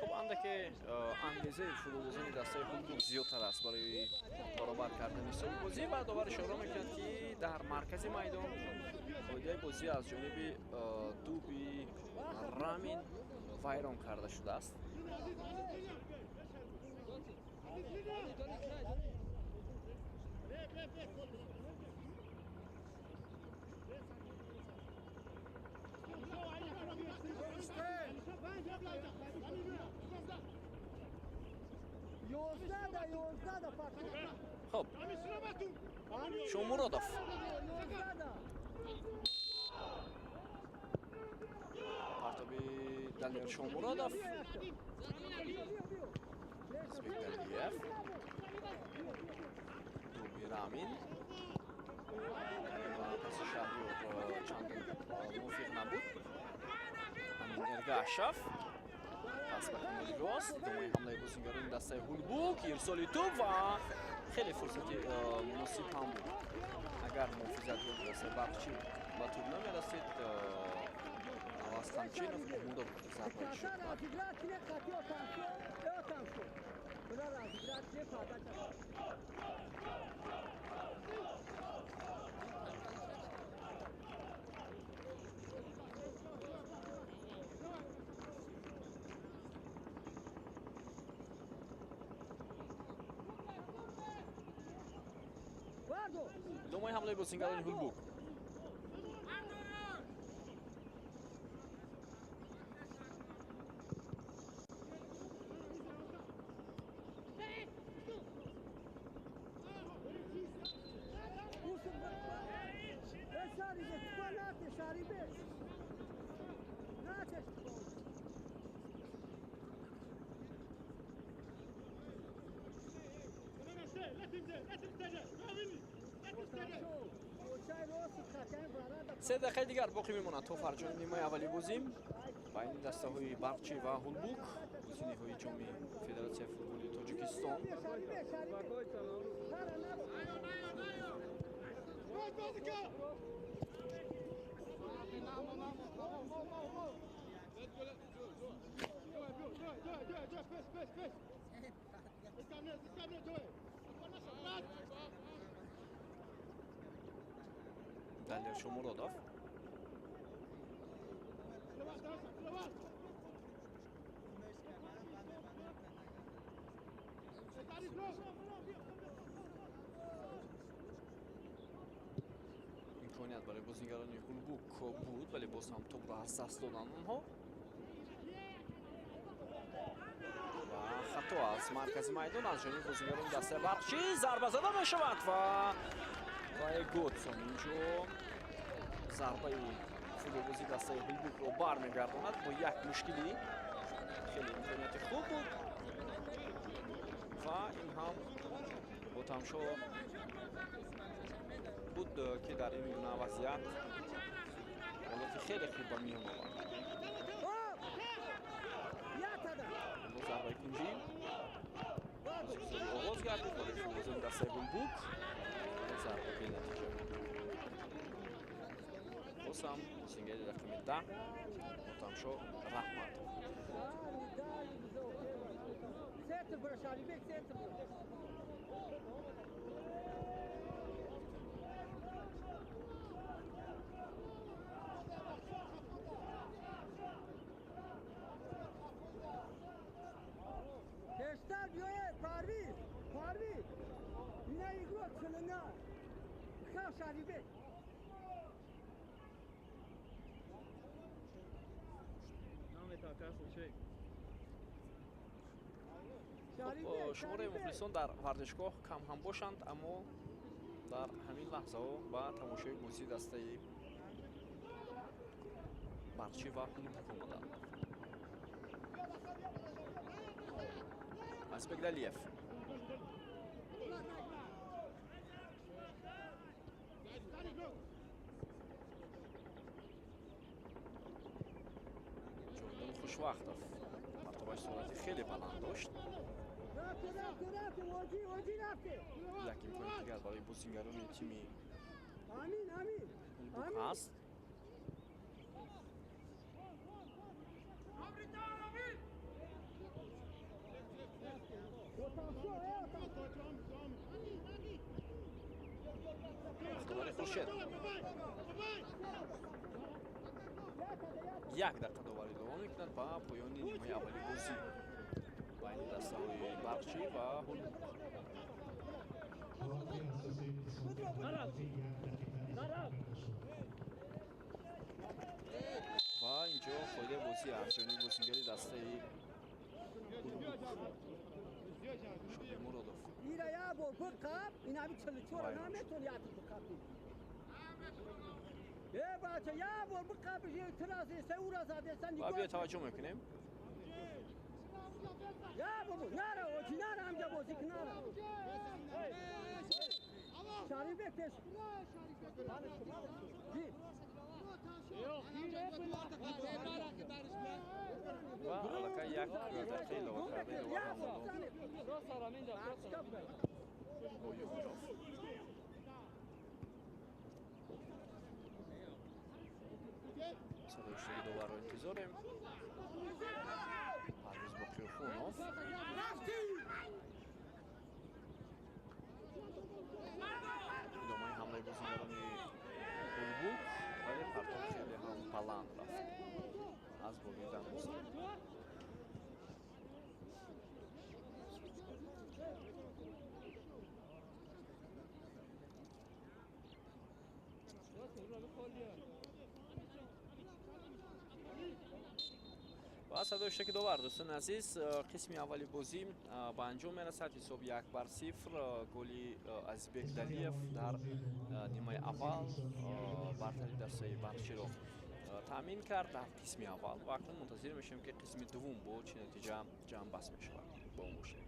خب اندکی انگیزه فوتبال‌بازی دسته هولبوک زیادتر است برای برابر کردن سری بازی و داور اشاره می‌کند که در مرکز میدان ایده بازی از جانب دوبی رامین وایران کرده شده است. خب شومورودов پرتابی دانیل شومورودов اسپیکتالیف دوبی رامین و پس شهریور چندان موفق نبود. همین ارگاشف پس به کناری راست ادامه حمله بازیگران دسته هولبوک ارسال توپ و خیلی فرصتی مناسب هم بود. اگر محافظت دسته بخشی با توپ نمی‌رسید аз Хамчинов омода буд зарбаи шуд. идомаи ҳамлаи бозингарони Ҳулбук. се дақиқаи дигар боқӣ мемонад то фарҷони нимаи аввали бозӣ байни дастаҳои Барқчӣ ва Ҳулбук, бозини ҳоҷоми Федератсияи футболи Тоҷикистон. Далер Шомуродов. имконият барои бозингарони Ҳулбук буд, вале боз ҳам тӯбро аз даст доданд онҳо. ва хато аз маркази майдон аз ҷониби бозингарони дастаи Барқчӣ зарба зада мешавад ва Годсон инҷо зарбаи футболбози дастаи Ҳулбукро бармегардонад бо як мушкилӣ. хеле имконияти хуб буд ва ин ҳам бо тамшо буд ки дар ин гуна вазъият ҳолати хеле хуб ба миён овард. зарбаи кунҷӣ оғоз гардид барои футболбозони дастаи Ҳулбук. зарба бенатиҷа. боз ҳам бозингари рақами 10 Мотамшо Раҳматов. шумораи мухлисон дар варзишгоҳ кам ҳам бошанд, аммо дар ҳамин лаҳзаҳо ба тамошои бозии дастаи Барқчӣ ва Ҳулбук омаданд. Азбекдалиев. ҷовдон Хушвақтов мартабаи суръати хеле баланд дошт. як имкони дигар барои бозингарони тими Ҳулбук ҳаст. Хуршед як дақиқа доварӣ давом мекунад ба поёни нимаи аввали бозӣ байни дастаҳои Барқчӣ ва Ҳулбук. ва инҷо фоидаи бозӣ аз ҷониби бозингари дастаи Ҳулбук Шодимуродов. ва биё таваҷҷӯҳ мекунем. ва аллакай як дақиқа илова кардем ва Оюбҷов. نوشتگی دوباره رو انتظاریم. پرویز با قیوفونوف ادامه حمله بازیگرانی گلبوک، ولی پرتاب خیلی هم بلند رفت از بریدن مستقیم. و صدای اشتراک دوباره دوستان عزیز، قسمی اولی بازی به انجام میرسد. حساب 1-0. گلی از بگدلیف در نیمه اول برتری در سه برچی رو تامین کرد در قسم اول و اکنون منتظر میشیم که قسم دوم با چه نتیجه جمع بس میشود. با اون باشیم.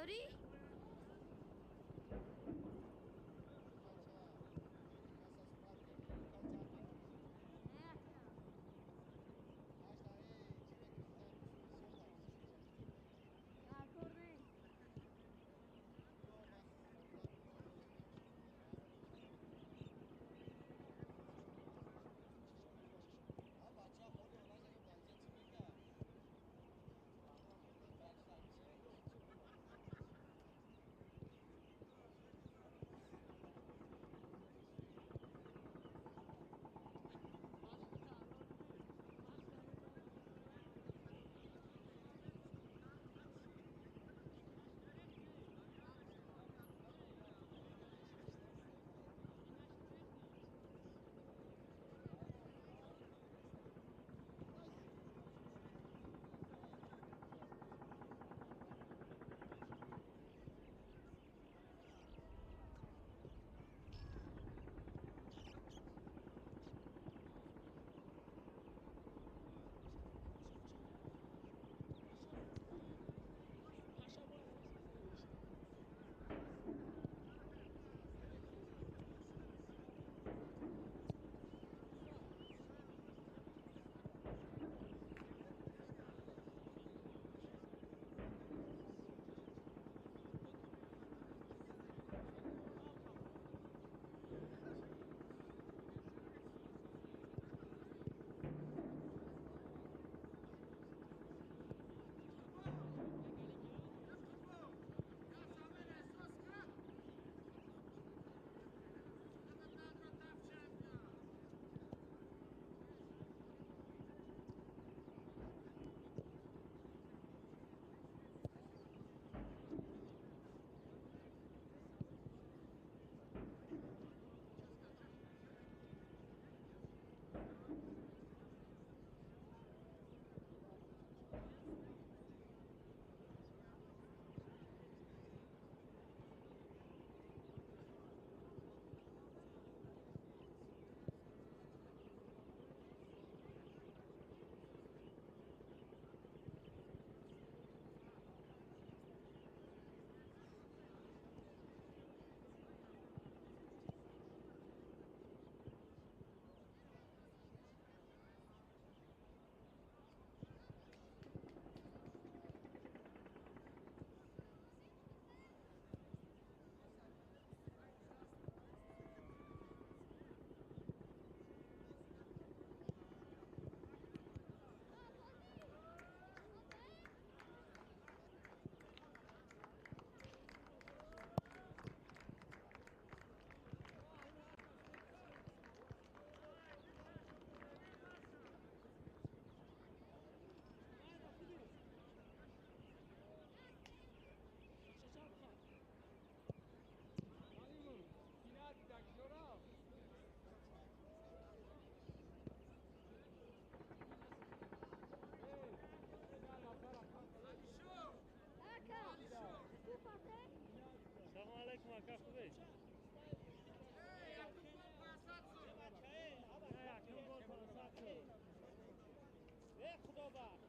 داری؟ سلام علیکم آقا خوبی؟ خدا بخش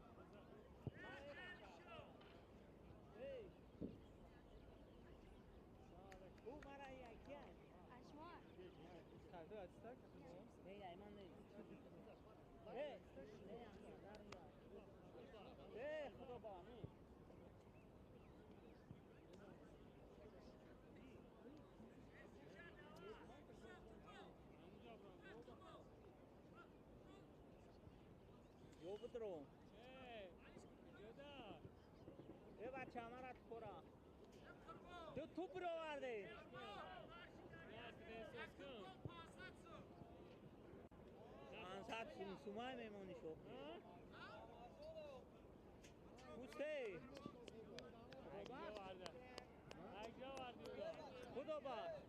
او مرا یکی اشمار کرده هستک؟ نه ایمان نه خدا با همین یو بدرو ای بچه همه را خورا دو توپ رو آورده پانصد سومای میمونی شو پوسته خدا با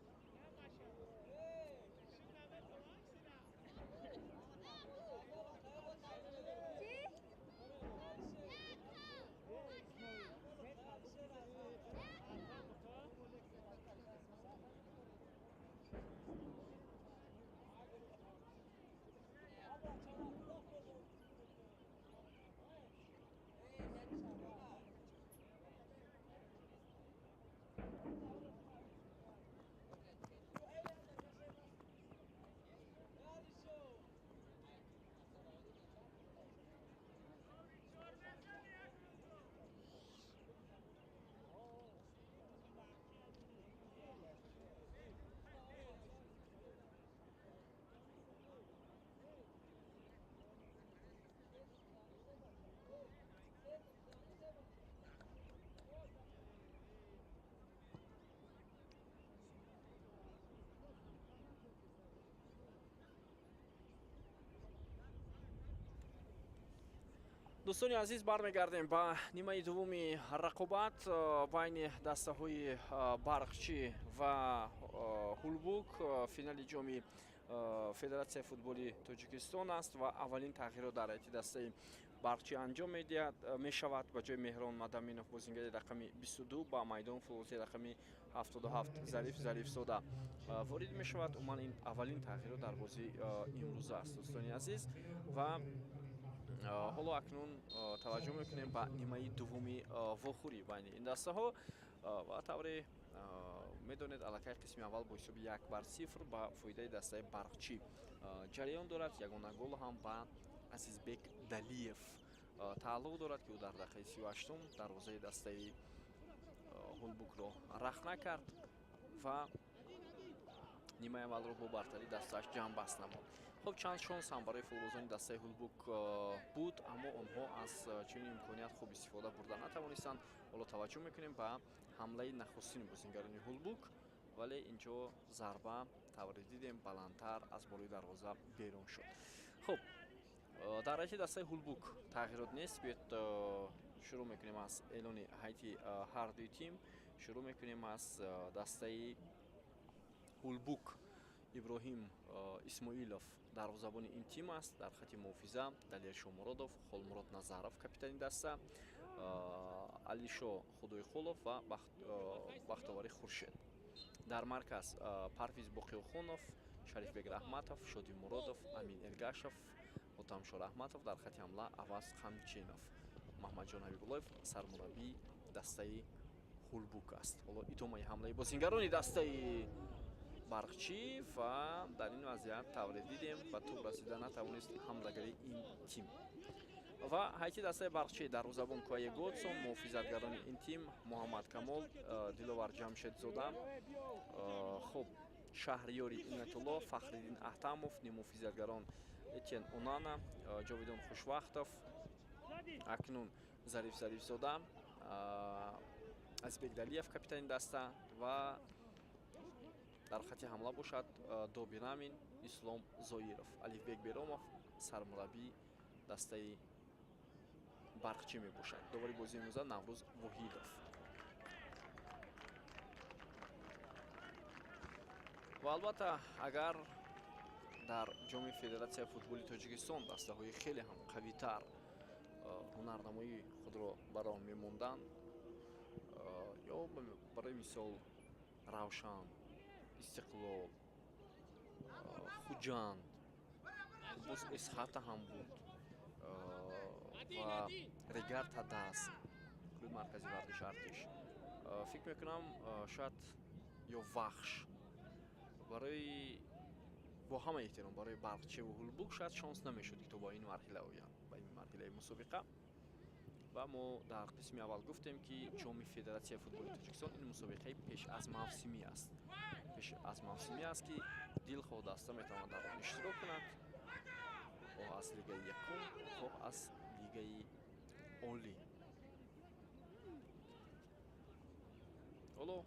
дӯстони азиз, бармегардем ба нимаи дуввуми рақобат байни дастаҳои барқчӣ ва ҳулбук. Финали ҷоми Федератсияи футболи Тоҷикистон аст ва аввалин тағйирот дар ҳайати дастаи барқчӣ анҷом мешавад. Ба ҷои Меҳрон Мадаминов бозингари рақами 22 ба майдон футболисти рақами 77 Зарифзода ворид мешавад. Умуман ин аввалин тағйирот дар бозии имрӯза аст, дӯстони азиз. Ва ҳоло акнун таваҷҷӯҳ мекунем ба нимаи дуввуми вохӯрӣ байни ин дастаҳо ва тавре медонед аллакай қисми аввал бо ҳисоби 1-0 ба фоидаи дастаи барқчӣ ҷараён дорад. Ягона гол ҳам ба Азизбек Далиев тааллуқ дорад, ки ӯ дар дақиқаи 38-ум дарвозаи дастаи ҳулбукро рахна кард ва нимаи аввалро бо бартарӣ дастааш ҷамъбаст намуд. хуб, чанд шонс ҳам барои футболбозони дастаи ҳулбук буд, аммо онҳо аз чунин имконият хуб истифода бурда натавонистанд. ҳоло таваҷҷӯҳ мекунем ба ҳамлаи нахустини бозингарони ҳулбук, вале инҷо зарба тавре дидем баландтар аз болои дарвоза берун шуд. хуб, дар ҳайати дастаи ҳулбук тағйирот нест. биёед шурӯъ мекунем аз эълони ҳайати ҳар дуи тим. шурӯъ мекунем аз дастаи ҳулбук. иброҳим исмоилов дарвозабони ин тим аст. Дар хати муҳофиза Далер Шомуродов, Холмурод Назаров капитани даста, Алишо Худойхулов ва Бахтовари Хуршед. Дар марказ Парвиз Боқиёхонов, Шарифбек Раҳматов, Шоди Муродов, Амин Эргашев, Ҳотамшор Раҳматов. Дар хати ҳамла Аваз Қамчинов. Маҳмадҷон Ҳабибуллоев сармураббии дастаи ҳулбук аст. ҳоло идомаи ҳамлаи бозингарони дастаи барқчӣ ва дар ин вазъият тавре дидем ба тӯб расида натавонист ҳамлагари ин тим. ва ҳайати дастаи барқчӣ дарвозабон Кӯае Годсон, муҳофизатгарони ин тим Муҳаммад Камол, Диловар Ҷамшедзода, хуб, Шаҳриёри Инатулло, Фахриддин Аҳтамов, муҳофизатгарон Этьен Онана, Ҷовидон Хушвақтов, акнун Зариф Зарифзода, Азизбек Далиев капитани даста ва дар хати ҳамла бошад Добир Амин, Ислом Зоиров, Алифбек Беромов сармураббии дастаи барқчӣ мебошад. довари бозии имрӯза Наврӯз Воҳидов. ва албатта агар дар ҷоми Федератсияи футболи Тоҷикистон дастаҳои хеле ҳам қавитар ҳунарнамоии худро ба роҳ мемонданд, ё барои мисол Равшан, Истиқлол, Хуҷанд, боз Эсхата ҳам буд ва Регарта Даст, клуби маркази вардиш артиш. фикр мекунам шояд ё Вахш барои бо ҳама эҳтиром барои барқчеву ҳулбук шояд шонс намешуд, ки то ба ин марҳила оянд, ба ин марҳилаи мусобиқа. ва мо дар қисми аввал гуфтем, ки ҷоми Федератсияи футболи Тоҷикистон ин мусобиқаи пеш аз мавсимӣ аст. пеш аз мавсимӣ аст, ки дилхоҳ даста метавонад дар он иштирок кунад, хоҳ аз лигаи якум, хоҳ аз лигаи олӣ. ҳоло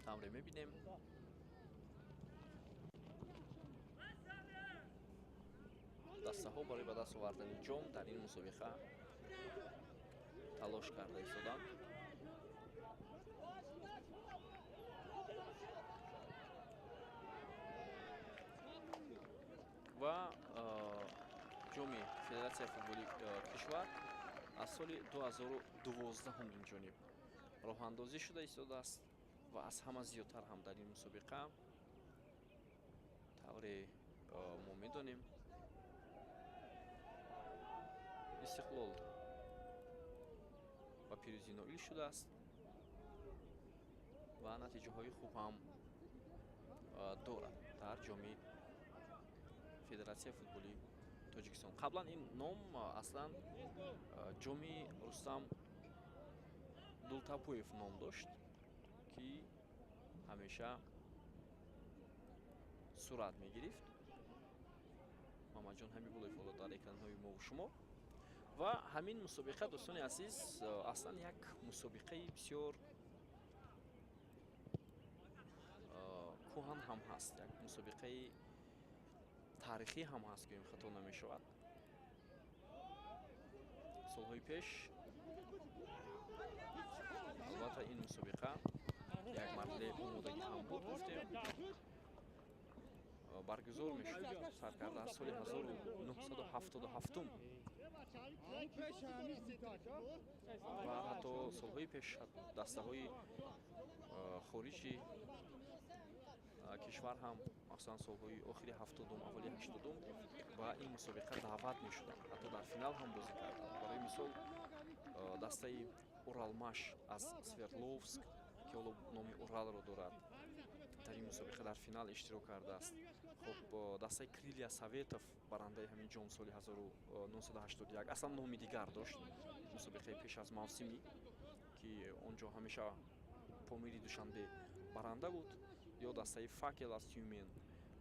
тавре мебинем дастаҳо барои ба даст овардани ҷом дар ин мусобиқа талош карда истоданд. ва ҷоми Федератсияи футболи кишвар аз соли 2012 инҷониб роҳандозӣ шуда истодааст ва аз ҳама зиёдтар ҳам дар ин мусобиқа тавре мо медонем Истиқлол ба пирӯзӣ ноил шудааст ва натиҷаҳои хуб ҳам дорад дар ҷоми Федератсияи футболи Тоҷикистон. қаблан ин ном аслан ҷоми Рустам Дултапуев ном дошт, ки ҳамеша сурат мегирифт. Маҳмадҷон Ҳабибуллоев ҳоло дар экранҳои мо шумо. ва ҳамин мусобиқа, дӯстони азиз, аслан як мусобиқаи бисёр кӯҳан ҳам ҳаст, як мусобиқаи таърихӣ ҳам ҳаст, гӯем хато намешавад. солҳои пеш албатта ин мусобиқа як марҳилаи омодагӣ ҳам буд гуфтем баргузор мешуд саркарда аз соли 1977 ва ҳатто солҳои пеш дастаҳои хориҷи кишвар ҳам махсусан солҳои охири 70 аввали 80 ба ин мусобиқа даъват мешуданд ҳатто дар финал ҳам бозӣ карданд барои мисол дастаи уралмаш аз свердловск ки ҳоло номи уралро дорад дар ин мусобиқа дар финал иштирок кардааст. хуб дастаи крилья советов барандаи ҳамин ҷом соли 1981 аслан номи дигар дошт мусобиқаи пеш аз мавсимӣ ки он ҷо ҳамеша помири душанбе баранда буд ё дастаи факел аз тюмен.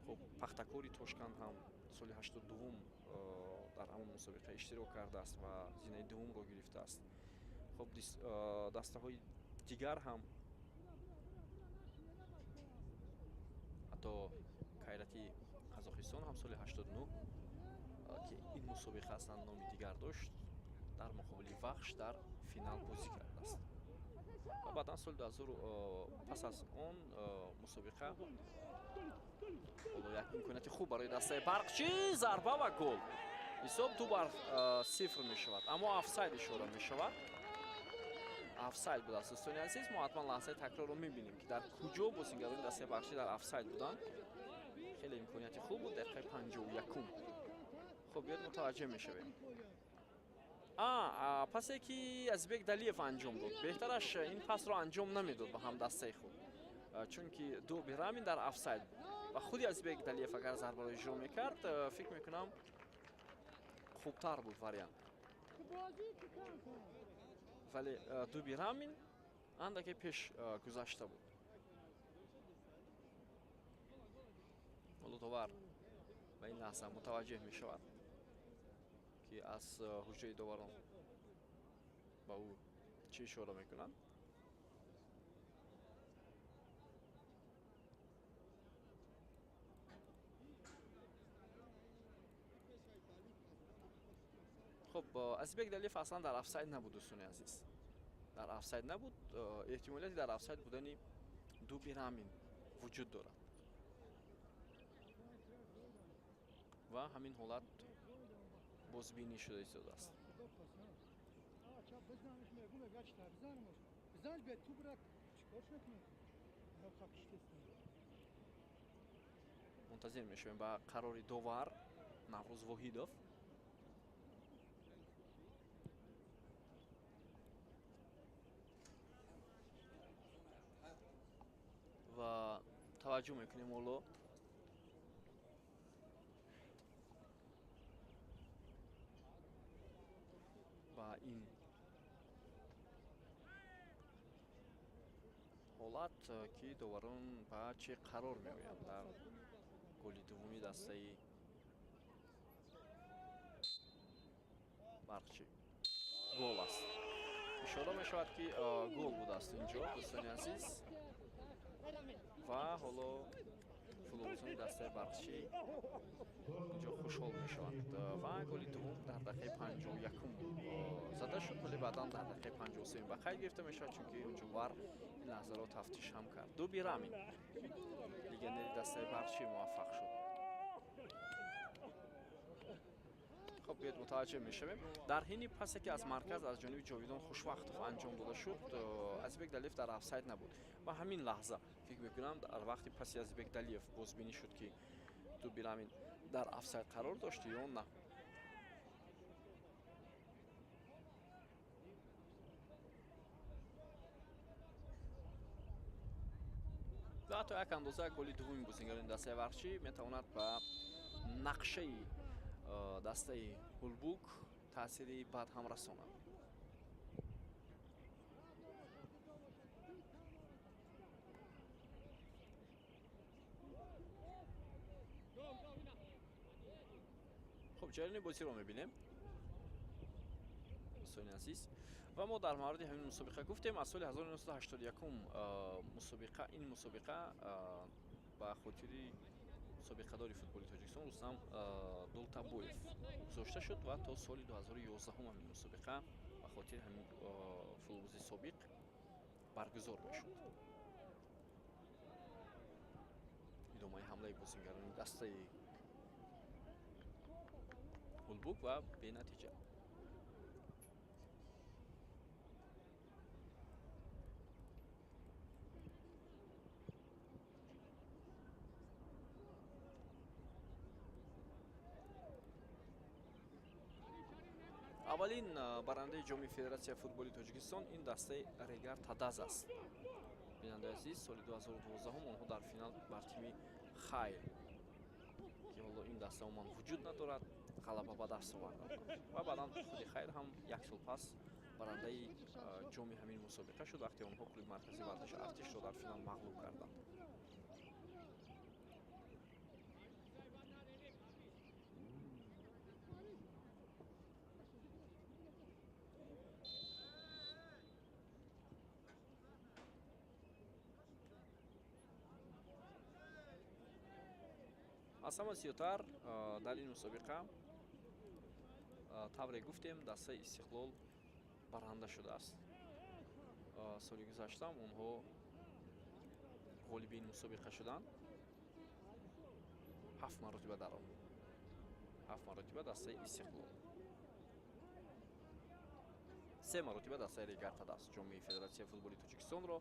хуб пахтакори тошканд ҳам соли 82 дар ҳамон мусобиқа иштирок кардааст ва зинаи дуввумро гирифтааст. хуб дастаҳои дигар ҳам ҳатто кайрати қазоқистон ҳам соли 89 ки ин мусобиқа аслан номи дигар дошт дар муқобили вахш дар финал бозӣ кардааст. ва баъдан соли 2000 пас аз он мусобиқа ҳоло як имконияти хуб барои дастаи барқчӣ зарба ва гол ҳисоб 2-0 мешавад аммо офсайд ишора мешавад. офсайд буд аст дӯстони азиз. мо ҳатман лаҳзаи такрорро мебинем ки дар куҷо бозигарони дастаи барқчӣ дар офсайд буданд. хеле имконияти хуб буд дақиқаи 51. хуб биёд мутаваҷҷеҳ мешавем. пасе ки Азизбек Далиев анҷом дод беҳтараш ин пасро анҷом намедод ба ҳамдастаи худ чунки Дуби Рамин дар офсайд буд ва худи Азизбек Далиев агар зарбаро иҷро мекард фикр мекунам хубтар буд вариант, вале Дуби Рамин андаке пеш гузашта буд. молотовар ба ин лаҳза мутаваҷҷеҳ мешавад ки аз ҳуҷраи доварон ба ӯ чӣ ишора мекунанд. хуб Азизбек Далиев аслан дар офсайд набуд дӯстони азиз. дар офсайд набуд. эҳтимолияти дар офсайд будани Дуби Рамин вуҷуд дорад ва ҳамин ҳолат бозбинӣ шуда истодааст. мунтазир мешавем ба қарори довар Наврӯз Воҳидов. ва таваҷҷӯҳ мекунем ҳоло ба ин ҳолат ки доварон ба чӣ қарор меоянд дар голи дуввуми дастаи барқчӣ. гол аст. ишора мешавад ки гол будааст инҷо дӯстони азиз. ва ҳоло футболчиёни дастаи барқчӣ инҷо хушҳол мешаванд ва голи дуввум дар дақиқаи 51 зада шуд, вале баъдан дар дақиқаи 53 ба қайд гирифта мешавад, чунки онҷо ВАР ин лаҳзаро тафтиш ҳам кард. Дуби Рамин легионери дастаи барқчӣ муваффақ шуд. хуб биёед мутаваҷҷеҳ мешавем дар ҳини пасе ки аз марказ аз ҷониби Ҷовидон Хушвақтов анҷом дода шуд, Азизбек Далиев дар офсайд набуд. ва ҳамин лаҳза фикр мекунам дар вақти паси Азизбек Далиев бозбинӣ шуд ки Дуби Рамин дар офсайд қарор дошт ё на. ва ҳатто як андоза голи дуввуми бозигарони дастаи барқчӣ метавонад ба нақшаи дастаи Улбук таъсири бад ҳам расонад. хуб ҷараёни бозиро мебинем дӯстони азиз. ва мо дар мавриди ҳамин мусобиқа гуфтем аз соли 1981 ин мусобиқа ба хотири мусобиқадори футболи Тоҷикистон Рустам Дултабоев гузошта шуд ва то соли 2011 ҳамин мусобиқа ба хотири ҳамин футболбози собиқ баргузор мешуд. идомаи ҳамлаи бозингарони дастаи Улбук ва бенатиҷа. аввалин барандаи ҷоми Федератсияи футболи Тоҷикистон ин дастаи Регар Тадаз аст. бинандаи азиз, соли 2012 онҳо дар финал бар тими Хайр, ки ҳоло ин даста умуман вуҷуд надорад, ғалаба ба даст оварданд ва баъдан худи Хайр ҳам як сол пас барандаи ҷоми ҳамин мусобиқа шуд, вақте онҳо клуби марказии варташи Артишро дар финал мағлуб карданд. аз ҳама зиёдтар дар ин мусобиқа тавре гуфтем дастаи Истиқлол баранда шудааст. соли гузаштам онҳо ғолиби ин мусобиқа шуданд. 7 маротиба дар он 7 маротиба дастаи Истиқлол, 3 маротиба дастаи Регар Тадаз ҷомии Федератсияи футболи Тоҷикистонро,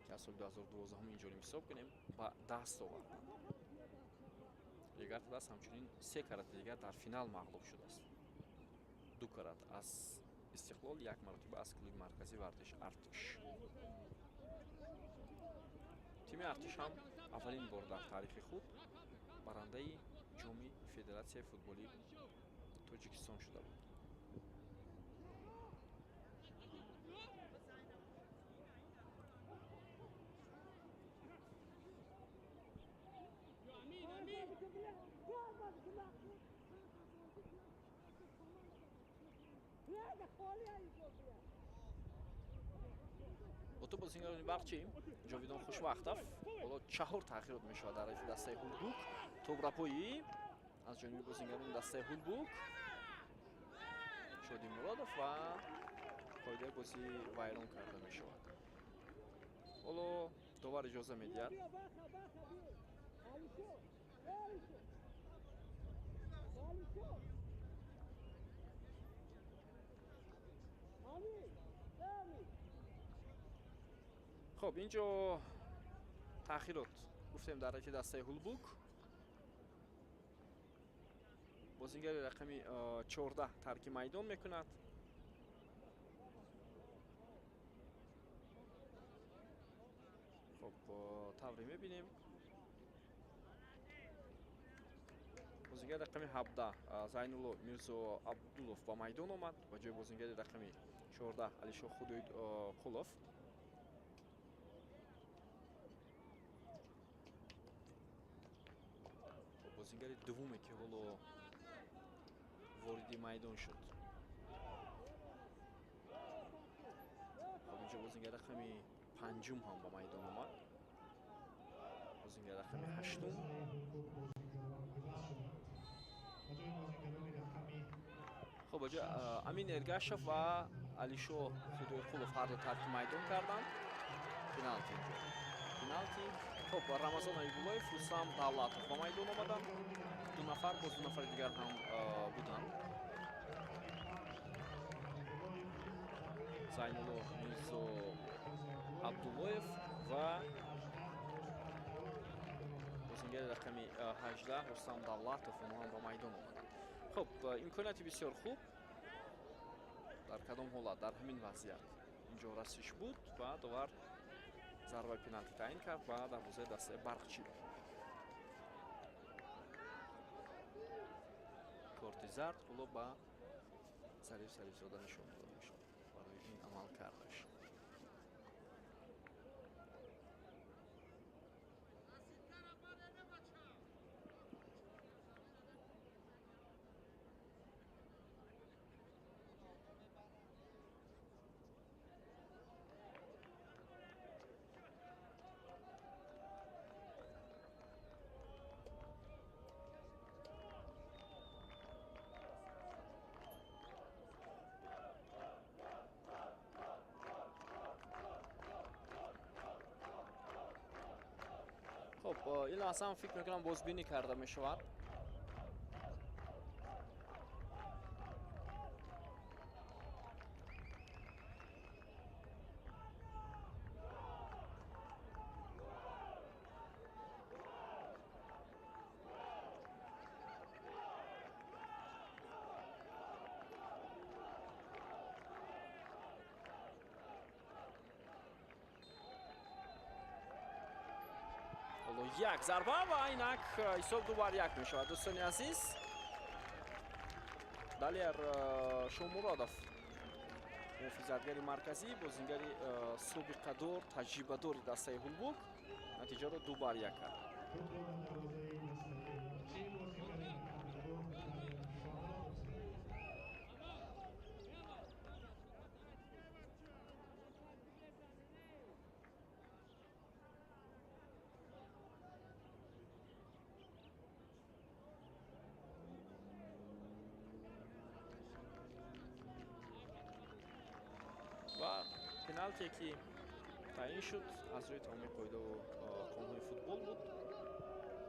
ки аз соли 2012 инҷониб ҳисоб кунем, ба даст оварданд. Регар Тадаз ҳамчунин 3 карати дигар дар финал мағлуб шудааст. 2 карат аз Истиқлол, 1 маротиба аз клуби марказии варташи Артиш. тими Артиш ҳам аввалин бор дар таърихи худ барандаи ҷоми Федератсияи футболи Тоҷикистон шуда буд. то бозингарони бахчи ҷовидон хушвақтов ҳоло 4 таъхирот мешавад дар раиси дастаи Ҳулбук. Тобрапоӣ аз ҷониби бозингарони дастаи Ҳулбук, Шоди Муродов ва қоидаи бозӣ вайрон карда мешавад. ҳоло довар иҷоза медиҳад. خب اینجا تأخیرات گفتیم در رابطه دسته هولبوک. بازیگر رقمی 14 ترک میدان میکند. خب تبری میبینیم. بازیگر رقمی 17 زینالله میرزا عبداللوف با میدان آمد و جای بازیگر رقمی 14 علیشاه قلوف. бозингари дувуме ки ҳоло вориди майдон шуд. инҷо бозингар рақами 5 ҳам ба майдон омад. бозингар рақами 8. хоб аҷа Амин Эргашев ва Алишо Худойқулов ҳар ду тарки майдон карданд. пеналти. خب рамазон Айбуллоев, Рустам Давлатов ба майдон омаданд. ду нафар боз ду нафари дигар ҳам буданд. Зайнулло Мирзо Абдуллоев ва бозингари рақами 18 Рустам Давлатов онҳо ҳам ба майдон омаданд. хуб имконияти бисёр хуб дар кадом ҳолат дар ҳамин вазъият инҷо расиш буд ва довар зарбаи пеналти таъин кард ва дарвозаи дастаи Барқчӣ. корти зард ҳоло ба Зариф Зарифзода нишон дода мешавад барои ин амал кардаш. خب این لحظه هم فکر میکنم بازبینی کرده میشود. یک ضربه و اینک حساب 2-1 می شود. دوستان عزیز، دلیر شومورادов محافظتگری مرکزی بازیگری سابقه دار تجربه دار دسته هولبوک نتیجه را 2-1 کرد. توپ رو در دروازه دسته چی بازیگر تقلب در شامل حسین. و پنالتی که تعیین شد از روی تمامی قاعده و قانون فوتبال بود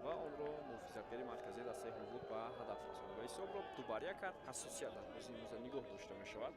و آن را محافظتگری مرکزی دسته هولبوک به هدف رساند و حساب را 2-1 کرد. حساسیت در بازی امروز نگاه داشته می شود.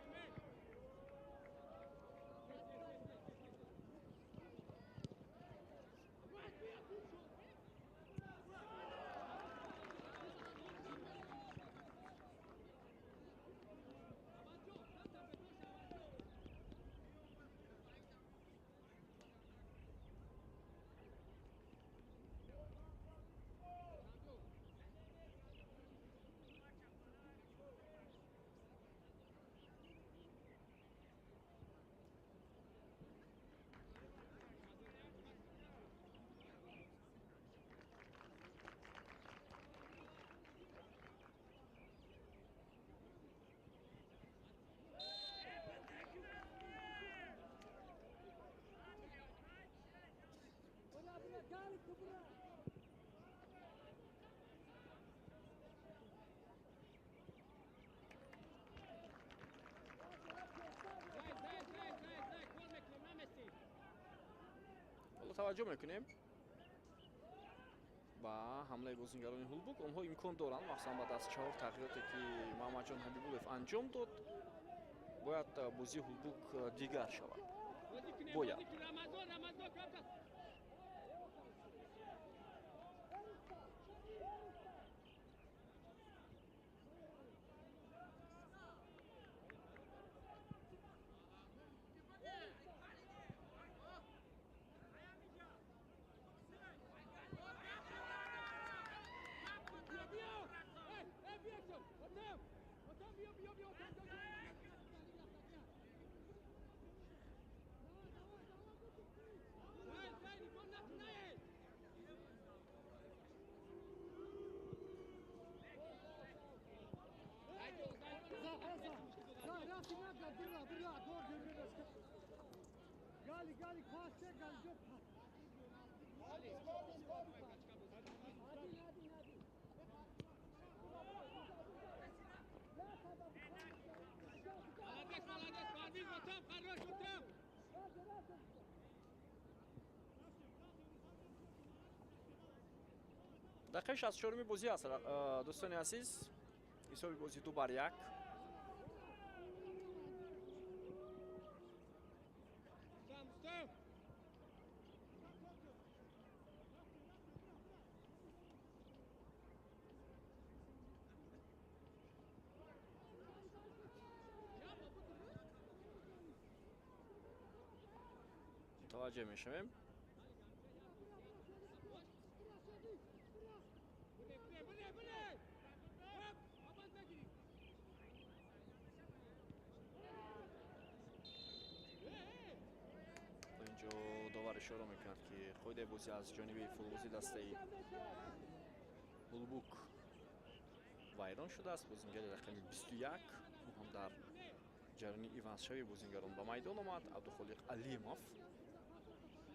توجه میکنیم با حمله بازیگران هولبوک. آنها امکان دارند مخصوصا بعد از 4 تغییراتی که محمدجان حبیبولوف انجام داد باید بازی هولبوک دیگر شود. باید دقیقه 64 بازی است دوستان عزیز. حساب بازی 2-1. متوجه میشویم. داور اشاره میکند که قاعده بازی از جانب فوتبالی دسته هولبوک ویران شده است. بازیگر رقم 21 هم در جریان ایونت‌شوی بازیگران به میدان آمد، عبدالخالق علیمов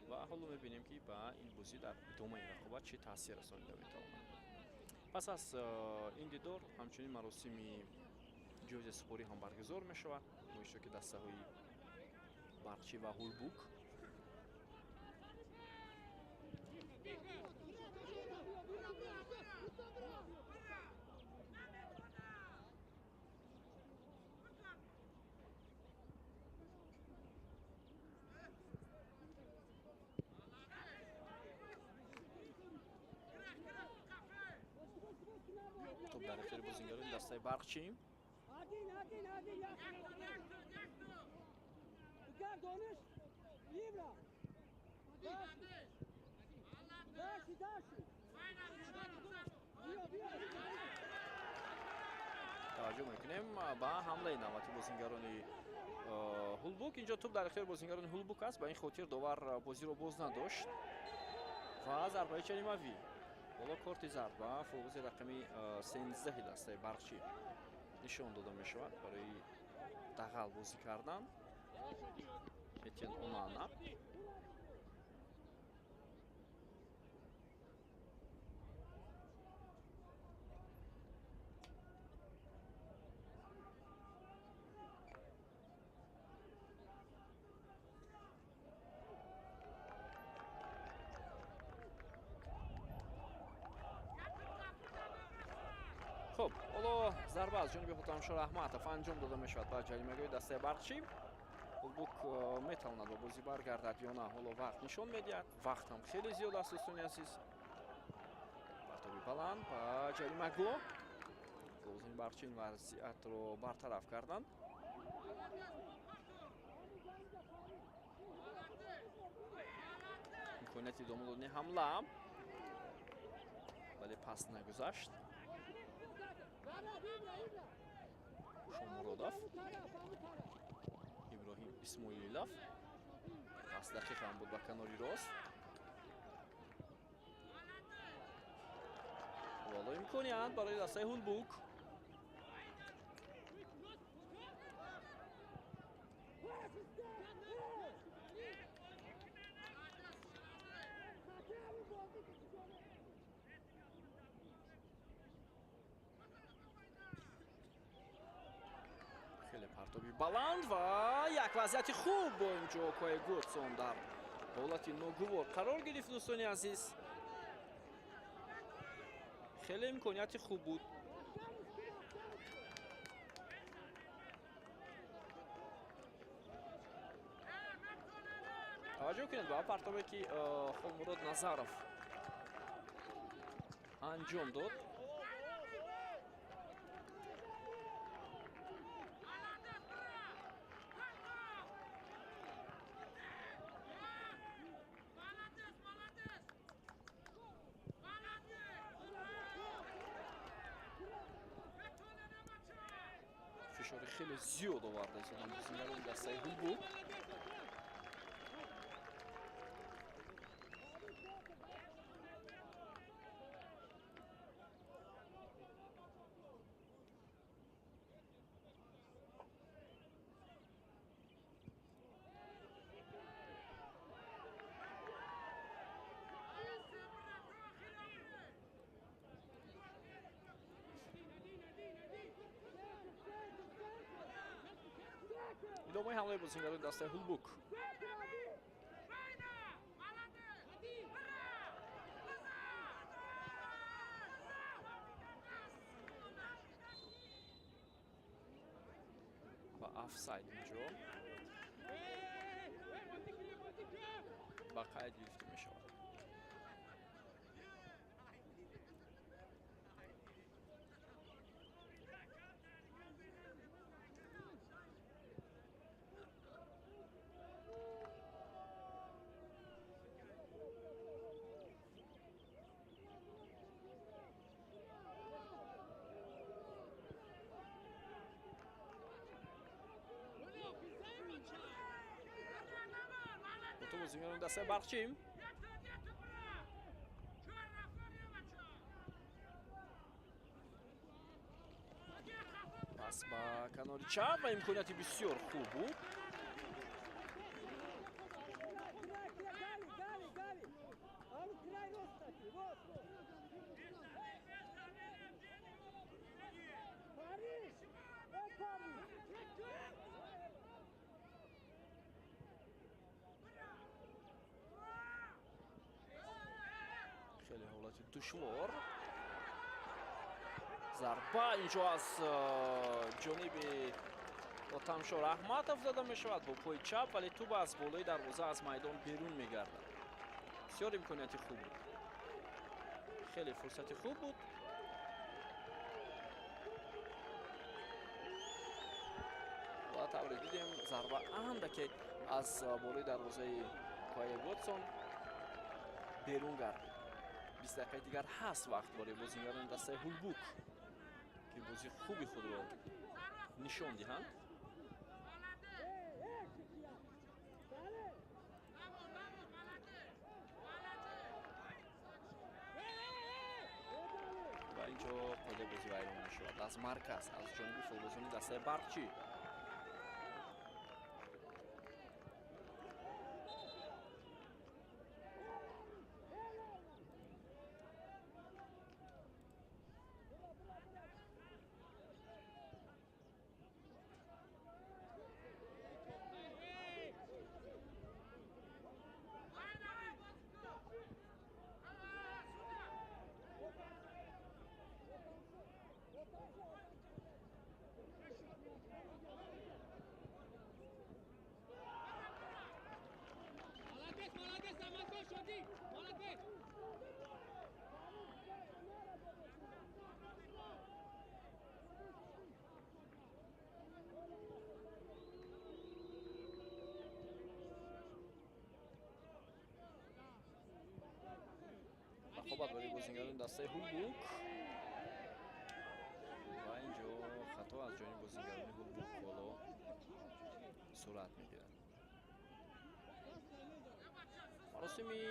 و حالا میبینیم که با این بازی در ادامه رقابت چه تاثیر رسانیده میتواند. پس از این دیدار همچنین مراسم جایزه سپاری هم برگزار میشود با اشتراک دسته های برچی و هولبوک. дастаи Барқчӣ. таваҷҷӯҳ мекунем ба ҳамлаи навбати бозингарони Ҳулбук. инҷо тӯб дар ихтиёри бозингарони Ҳулбук аст. Ба ин хотир довар бозиро боз надошт ва зарбаи ҷаримавӣ. боло корти зард ба фурӯзи рақами 13 дастаи Барқчӣ нишон дода мешавад барои дағал бозӣ кардан. Этен Онана. خب حالا ضربه از جانب حاتمشاه رحمتов انجام داده میشود با جریمه‌گیری دسته برقچی. Ҳулбук метавонад ба бозӣ баргардад ё на, ҳоло вақт нишон медиҳад. вақт ҳам хеле зиёд аст дӯстони азиз. партоби баланд ба ҷаримагоҳ. фурӯзини Барқчӣ ин вазъиятро бартараф карданд. имконияти идома додани ҳамла, вале пас нагузашт. Шомуродов, Иброҳим Исмоилов. Пас дақиқ ҳам буд ба канори рост. Вало имконият барои дастаи Ҳулбук. хеле партоби баланд ва як вазъияти хуб бо ин ҷокои Готсон дар ҳолати ногувор қарор гирифт. дӯстони азиз, хеле имконияти хуб буд. таваҷҷӯҳ кунед ба партобе ки Холмурод Назаров анҷом дод. фишори хеле зиёд оварда истоданд бозингарони дастаи Ҳулбук. идомаи ҳамлаи бозингарони дастаи Ҳулбук. ба офсайд инҷо ба қайд гирифта мешавад. бозингарони дастаи Барқчӣ. пас ба канори чап ва имконияти бисёр хуб буд. хеле ҳолати душвор. зарба инҷо аз ҷониби Хотамшоҳ Раҳматов дода мешавад бо пои чап, вале тӯб аз болои дарвоза аз майдон берун мегардад. бисёр имконияти хуб буд. хеле фурсати хуб буд. ба тавре дидем зарба андаке аз болои дарвозаи Коя Готсон берун гард. 20 дақиқаи дигар ҳаст вақт барои бозигарони дастаи Ҳулбук ки бозӣ хуби худро нишон диҳанд. ва инҷо қоидаи бозӣ вайрон мешавад аз марказ аз ҷониби футболбозони дастаи Барқчӣ. рақобат барои бозигарони дастаи Ҳулбук ва инҷо хато аз ҷониби бозигарони Ҳулбук боло сурат мегирад. маросими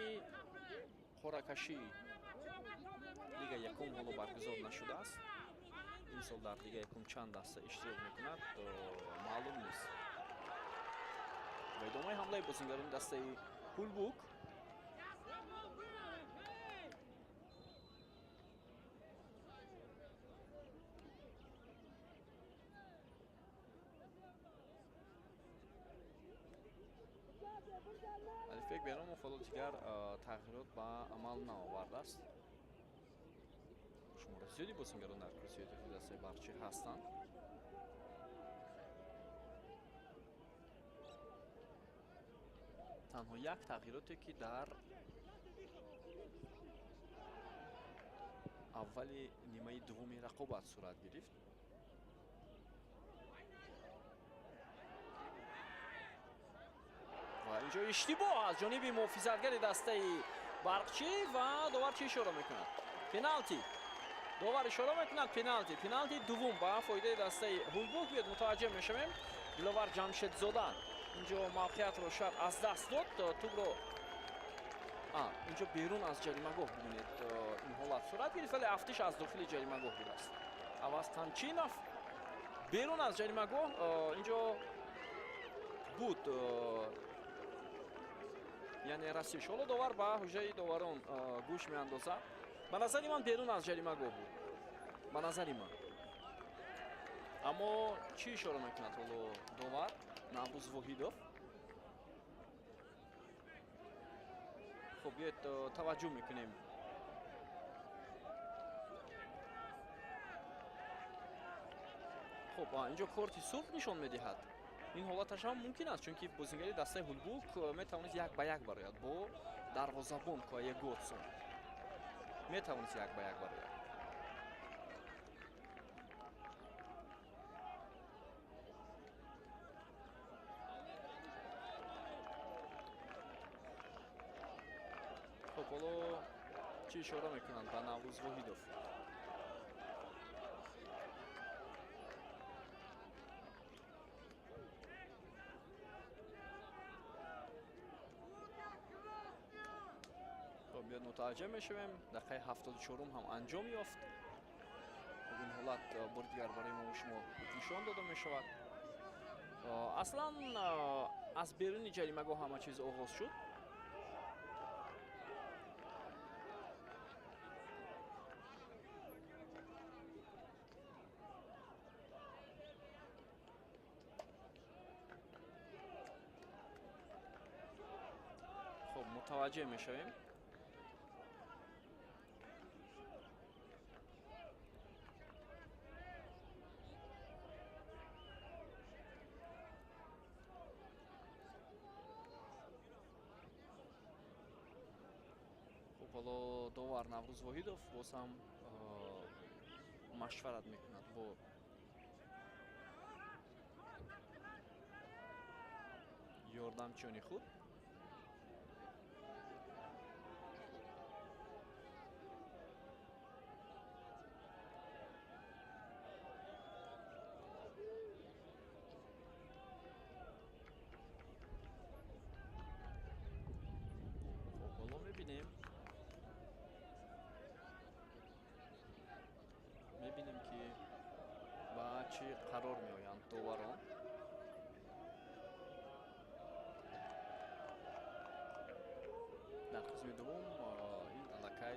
қуръакашӣ лигаи якум ҳоло баргузор нашудааст. ин сол дар лигаи якум чанд даста иштирок мекунад маълум нест. ва идомаи ҳамлаи бозигарони дастаи Ҳулбук алифбек беромов ҳоло дигар тағйирот ба амал наовардааст. шумора зиёди бозигарон дар курсиёти дастаи Барқчӣ ҳастанд. танҳо як тағйироте ки дар аввали нимаи дуввуми рақобат сурат гирифт. ва инҷо иштибоҳ аз ҷониби муҳофизатгари дастаи Барқчӣ ва довар чӣ ишора мекунад? Пеналти. довар ишора мекунад пеналти. Пеналти дуввум ба фоидаи дастаи Ҳулбук биёд мутаваҷҷеҳ мешавем. диловар ҷамшедзода инҷо мавқеиятро шояд аз даст дод. тӯбро инҷо берун аз ҷаримагоҳ бубинед ин ҳолат сурат гирифт, вале афтиш аз дохили ҷаримагоҳ будааст. аваз Танчинов берун аз ҷаримагоҳ инҷо буд яъне расиш. ҳоло довар ба ҳуҷраи доварон гӯш меандозад. ба назари ман берун аз ҷаримагоҳ буд. ба назари ман. аммо чӣ ишора мекунад ҳоло довар Наврӯз Воҳидов? хуб биёед таваҷҷӯҳ мекунем. хуб инҷо корти сурх нишон медиҳад. ин ҳолаташ ҳам мумкин аст, чунки бозигари дастаи Ҳулбук метавонист як ба як барояд бо дарвозабон Коя Готсон. метавонист як ба як барояд. хуб ҳоло чӣ ишора мекунанд ба Наврӯз Воҳидов? биёд мутаваҷҷеҳ мешавем. дақиқаи 74 ҳам анҷом ёфт. ин ҳолат бори дигар барои мо шумо нишон дода мешавад. аслан аз беруни ҷаримагоҳ ҳама чиз оғоз шуд. хуб мутаваҷҷеҳ мешавем. ҳоло довар Наврӯз Воҳидов боз ҳам машварат мекунад бо ёрдамчиёни худ. Боло мебинем ки ба чӣ қарор меоянд доварон. Дар қисми дуввум ин аллакай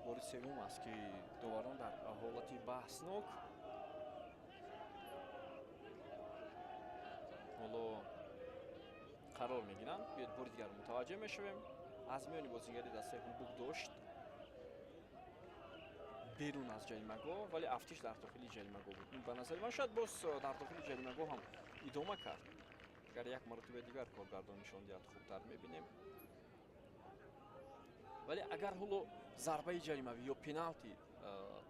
бори севум аст ки доварон дар ҳолати баҳснок ҳоло қарор мегиранд. биёед бори дигар мутаваҷҷеҳ мешавем. аз миёни бозигари дастаи ҳулбук дошт берун аз ҷаримагоҳ, вале афтиш дар дохили ҷаримагоҳ буд. ин ба назари ман шояд боз дар дохили ҷаримагоҳ ҳам идома кард. агар як маротибаи дигар коргардон нишон диҳад хубтар мебинем. вале агар ҳоло зарбаи ҷаримавӣ ё пеналти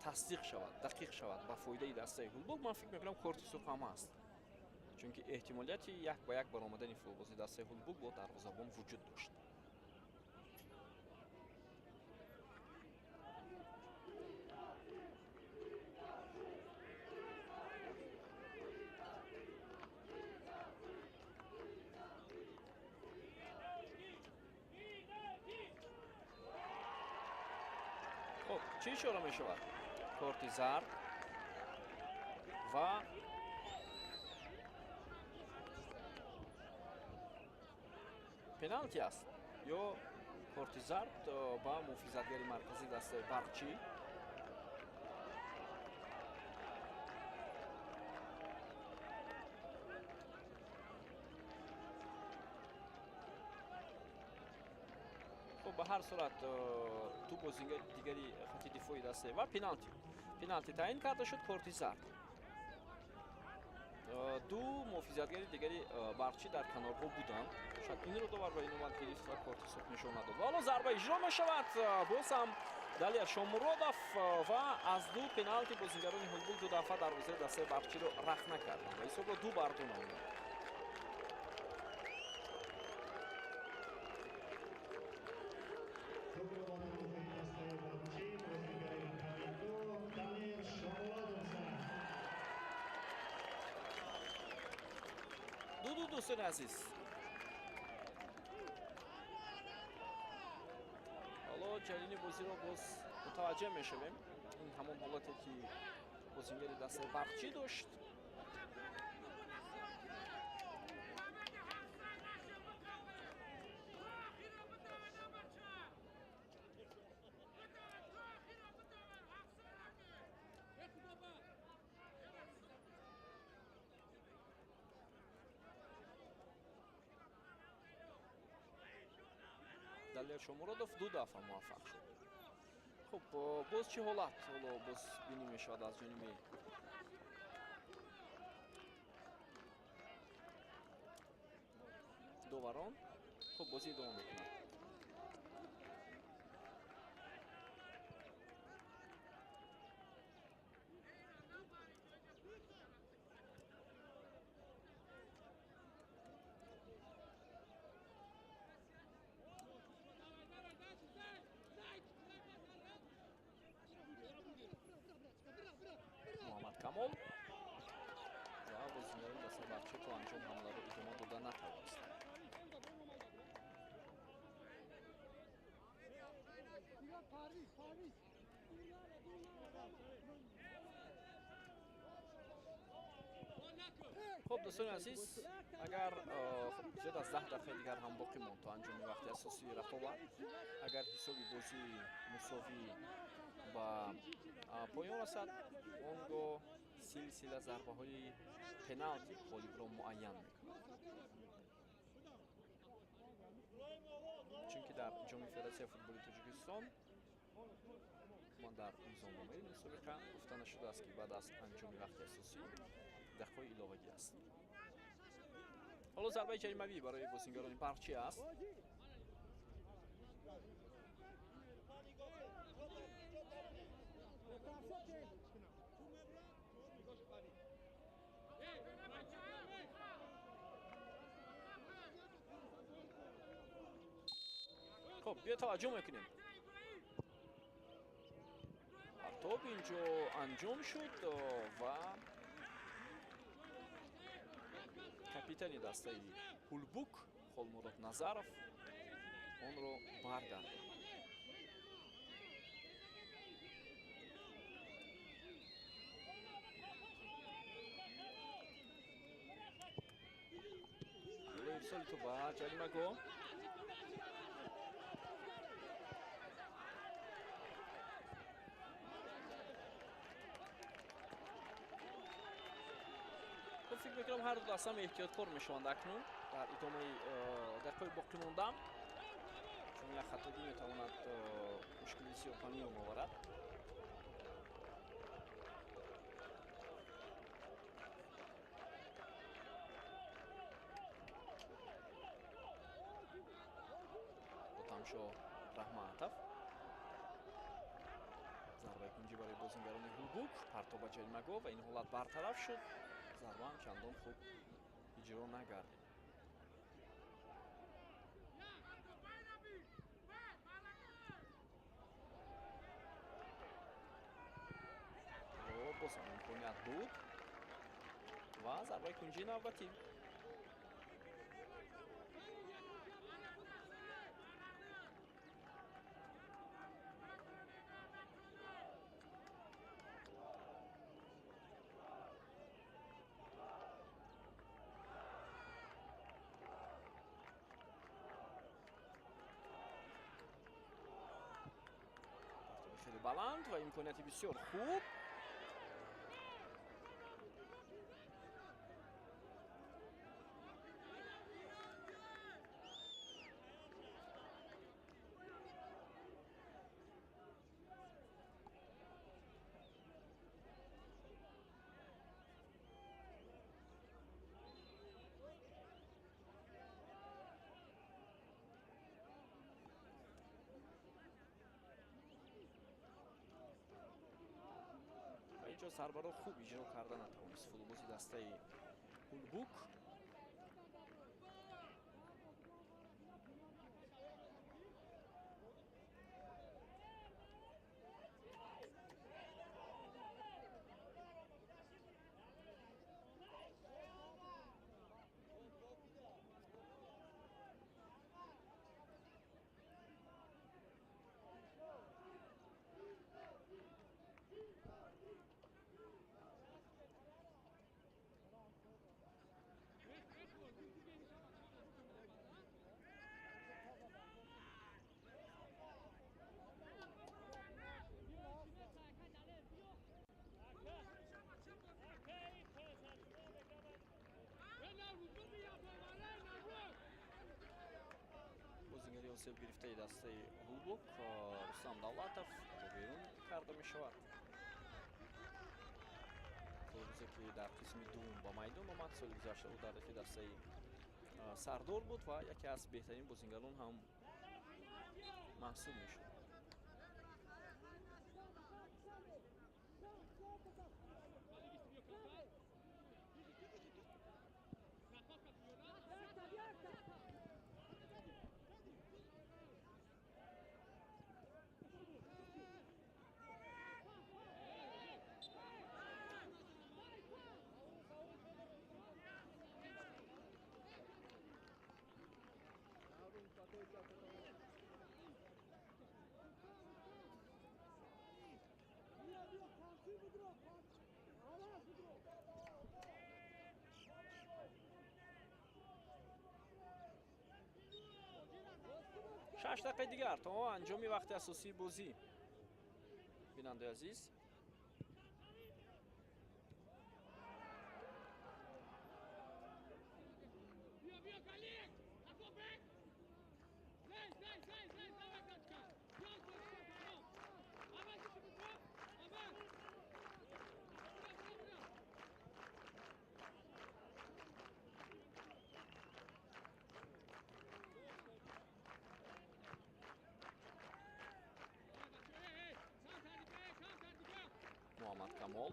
тасдиқ шавад, дақиқ шавад ба фоидаи дастаи ҳулбук, ман фикр мекунам корти сух ҳам аст. чунки эҳтимолияти 1-1 баромадани футболбози дастаи ҳулбук бо дарвозабон вуҷуд дошт. خب چی اشاره می شود؟ کارت زرد و پنالتی است یا کارت زرد با محافظتگری مرکزی دسته برقچی. به هر صورت تو بازیگر دیگری خط دفاعی دسته و پنالتی تعیین کرده شد. کارت زرد. دو محافظتگری دیگری برقچی در کنارها بودند. شاید این رو دوباره به این اومد گرفت و کارت سرخ نشان نداد. حالا ضربه اجرا می شود. باز هم دالیا شامورودов و از دو پنالتی بازیگران هولبوک دو دفعه دروازه دسته برقچی رو رخ نکردند و حساب رو 2-2 آمد. دوستان عزیز، حالا جریان بازی رو باز متوجه میشویم. این همون حالتی که بازیگر دست برقچی داشت. دالیا شامورودов 2 دفعه موفق شد. خب باز چه حالت حالا باز بینی میشود از جانب دووران. خب بازی ادامه میکنند. камол ва бозигари дасти барқчӣ то анҷом ҳамларо идома дода натавонист. خب دوستان عزیز، اگر زیاد از 10 دقیقه دیگر هم باقی موند تا انجام وقت اساسی رقابت، اگر حسابی بازی مساوی با پایان رسد، آنگاه سلسله ضربه های پنالتی غالب را معین میکند. چونکه در جام فدراسیون فوتبال تاجیکستان ما در نظامنامه مسابقه گفته شده است که بعد از انجام وقت اساسی دقیقه ایلاوگی است. حالا ضربه جریمه‌ای برای بازیگران برقچی است. خب بیا توجه میکنیم پرتاب اینجا انجام شد و کاپیتانی دسته هولبوک خولمурод Назаров онро баргардонд. ирсоли ту ба ҷаримаго فکر میکنم هر دو دستم احتیاطکار میشوند اکنون در ادامه دقیقه باقی موندم چون یک خطایی میتواند مشکل بسیار فراوان آورد. Потамшо Раҳматов зарбаи кунҷӣ барои бозингарони Ҳулбук партоба ҷаримаго ва ин ҳолат бартараф шуд. Зарбаам чандон хуб иҷро нагардид. бозам имконият буд ва зарбаи кунҷии навбатӣ. خیلی بلند و امکانیتی بسیار خوب. اینجا سربرا خوب اجرا کردن نتوانست فوتبالی دسته هولبوک. бозингари осеб гирифтаи дастаи Ҳулбук Рустам Давлатов берун карда мешавад. рӯзе ки дар қисми дуввум ба майдон омад, соли гузашта ӯ дар рифи дастаи Сардор буд ва яке аз беҳтарин бозингарон ҳам маҳсуб мешуд. شش دقیقه دیگر تا انجام وقت اساسی بازی. بیننده عزیز محمد کمال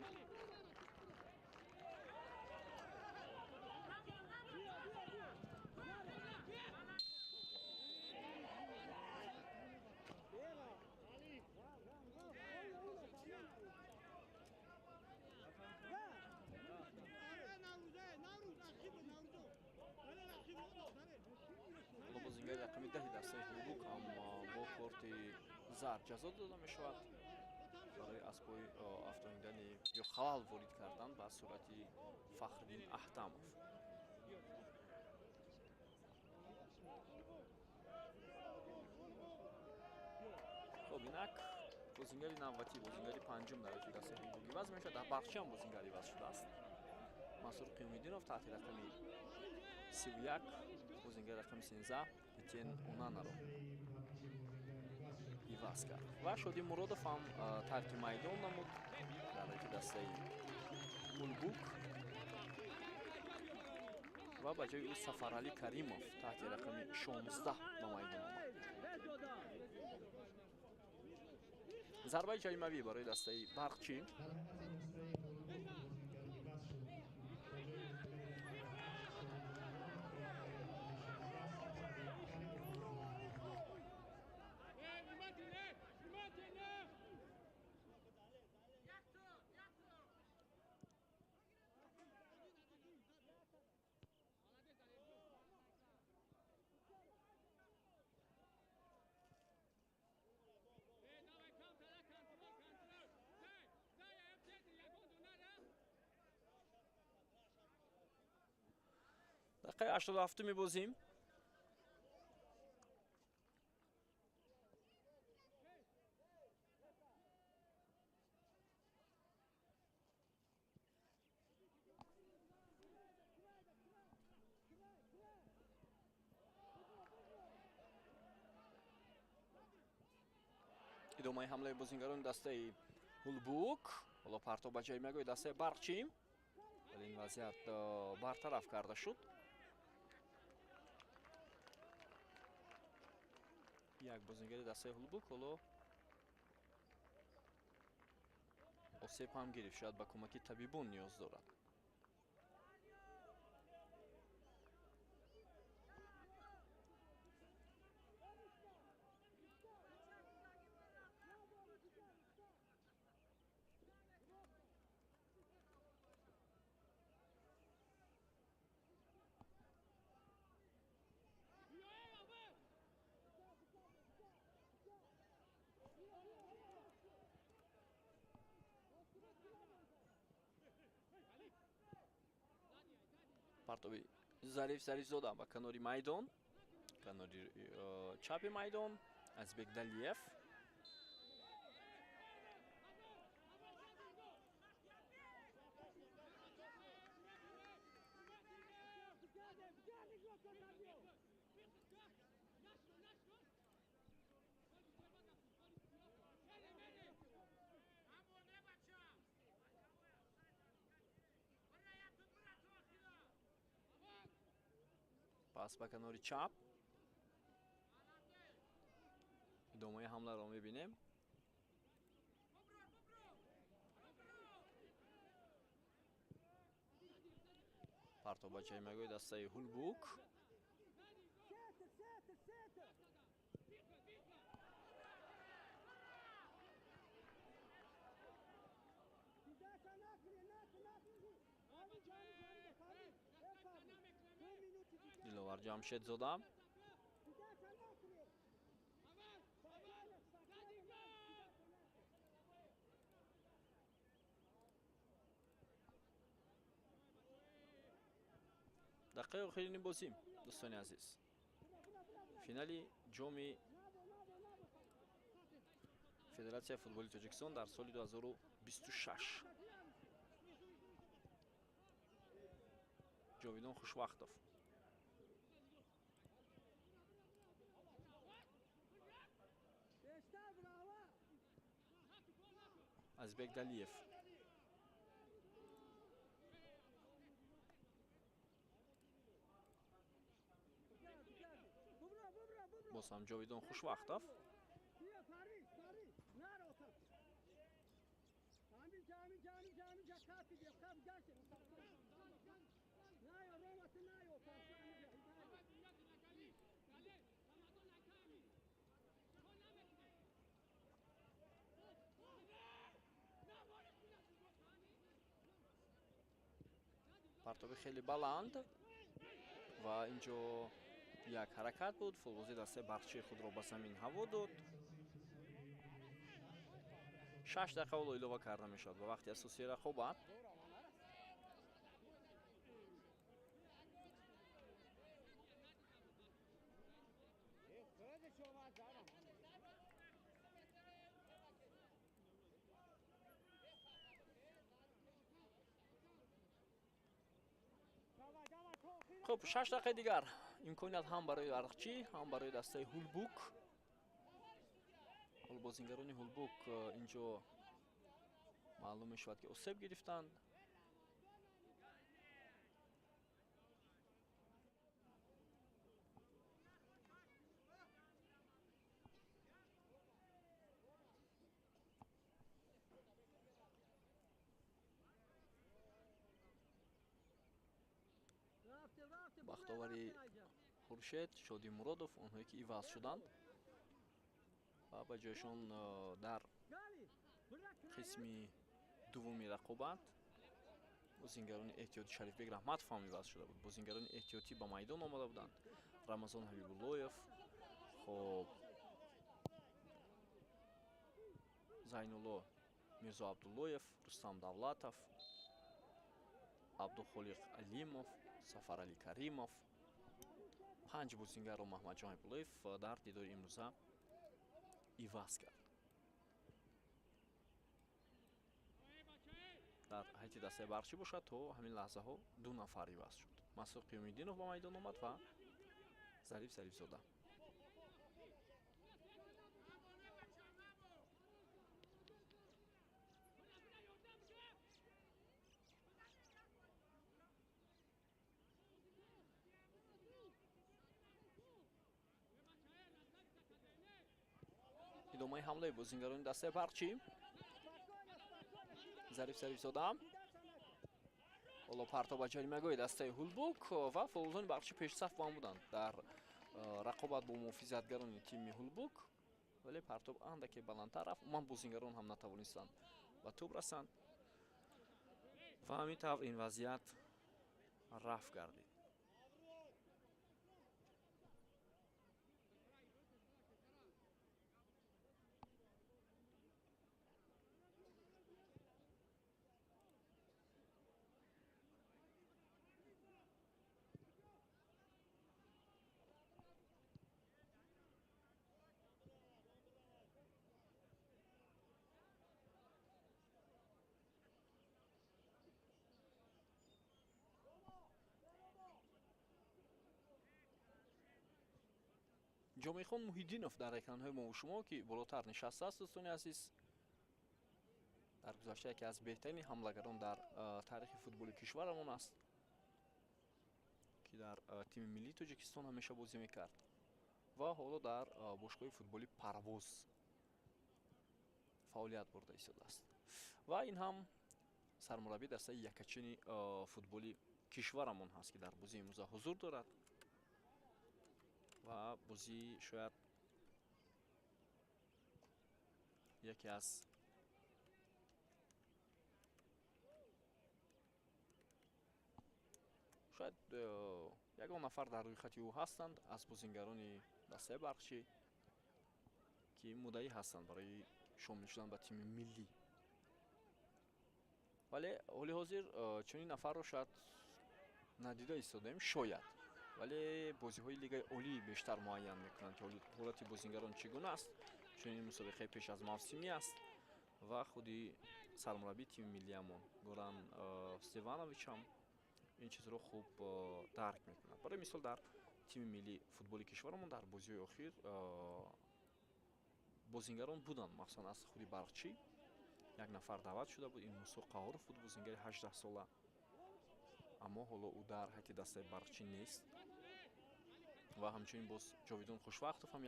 спорти зард ҷазо дода мешавад барои асбои афтониндани ё халал ворид кардан ба сурати Фахриддин Аҳтамов. хоб инак бозингари навбатӣ бозингари панҷум дар рафиқ дастаи ҳуҷумӣ ваз мешавад. Дар бахчи ҳам бозингари ваз шудааст. Мансур Қиёмиддинов таҳти рақами 31, бозингари рақами 13 Этьен Онанаро иваз кард ва Шодӣ Муродов ҳам тарки майдон намуд дар рафиқи дастаи Улбук ва ба ҷои ӯ Сафаралӣ Каримов таҳти рақами 16 ба майдон омад. зарбаи ҷаримавӣ барои дастаи Барқчӣ. دقیقه 87 بازیم. идомаи ҳамлаи бозингарони дастаи Улбук. ҳоло партоб ба ҷаримагоҳи дастаи Барқчӣ. вале ин вазъият бартараф карда шуд. як бозингари дастаи Улбук ҳоло осеб ҳам гирифт. шояд ба кӯмаки табибон ниёз дорад. партоби зариф дода ба канори майдон, канори чапи майдон Азбек Далиев. пас ба канори чап идомаи ҳамларо мебинем. партоб ба ҷаримагоҳи дастаи Улбук. диловар ҷамшедзода. дақиқаи охирини бозӣ дӯстони азиз, финали ҷоми Федератсияи футболи Тоҷикистон дар соли 2026. ҷовидон Хушвақтов Азбек Далиев боз ҳам ҷовидон Хушвақтов. партоби хеле баланд ва инҷо як ҳаракат буд. Футболбози дастаи барқчии худро ба замин ҳаво дод. 6 дақиқа оло илова карда мешавад ба вақти асосии рақобат. خب 6 دقیقه دیگر امکانیت هم برای ارقچی هم برای دسته هولبوک. بازیگران هولبوک اینجا معلوم میشود که آسیب گرفتند. бахтовари хуршед, шоди муродов, онҳое ки иваз шуданд ва ба ҷойшон дар қисми дуввуми рақобат бозингарони эҳтиёти Шарифбек Раҳматов ҳам иваз шуда буд. Бозингарони эҳтиётӣ ба майдон омада буданд. Рамазон Ҳабибуллоев, хоб Зайнулло Мирзо Абдуллоев, Рустам Давлатов, Абдухолиқ Алимов, Сафарали Каримов, 5 бозингарро Маҳмаҷон Ҳабибуллоев дар дидори имрӯза иваз кард. дар ҳайти дастаи барқчӣ бошад то ҳамин лаҳзаҳо 2 нафар иваз шуд. Масуд Қиёмиддинов ба майдон омад ва Зариф Зарифзода. идомаи ҳамлаи бозингарони дастаи барқчӣ. Зариф Зарифзода ҳоло парто ба ҷаримагоҳи дастаи Ҳулбук ва футболбозони барқчӣ пешсаф ба ҳам буданд дар рақобат бо муҳофизатгарони тими Ҳулбук, вале партоб андаке баландтар рафт. Умуман бозингарон ҳам натавонистанд ба тӯб расанд ва ҳамин тавр ин вазъият рафт гардид. ҷомехон Муҳиддинов дар экранҳои мо шумо ки болотар нишастааст. дӯстони азиз, дар гузашта яке аз беҳтарини ҳамлагарон дар таърихи футболи кишварамон аст ки дар тими миллии Тоҷикистон ҳамеша бозӣ мекард ва ҳоло дар бошгоҳи футболи Парвоз фаъолият бурда истодааст ва ин ҳам сармураббии дастаи якачини футболи кишварамон ҳаст ки дар бозии имрӯза ҳузур дорад ва бозӣ шояд яке аз шояд ягон нафар дар рӯйхати ӯ ҳастанд аз бозингарони дастаи барқчӣ ки муддаӣ ҳастанд барои шомил шудан ба тими миллӣ. вале ҳоли ҳозир чунин нафарро шояд надида истодаем, шояд, вале бозиҳои лигаи олӣ бештар муайян мекунанд ки ҳолати бозингарон чӣ гуна аст. чунин мусобиқаи пеш аз мавсимӣ аст ва худи сармураббии тими миллиамон Горан Стеванович ҳам ин чизро хуб дарк мекунад. барои мисол дар тими миллии футболи кишварамон дар бозиҳои охир бозингарон буданд, махсусан аз худи барқчӣ як нафар даъват шуда буд. ин Мусо Қаҳоров буд, бозингари 18 сола, аммо ҳоло ӯ дар ҳайти дастаи барқчӣ нест. ва ҳамчунин боз Ҷовидон Хушвақтов ҳам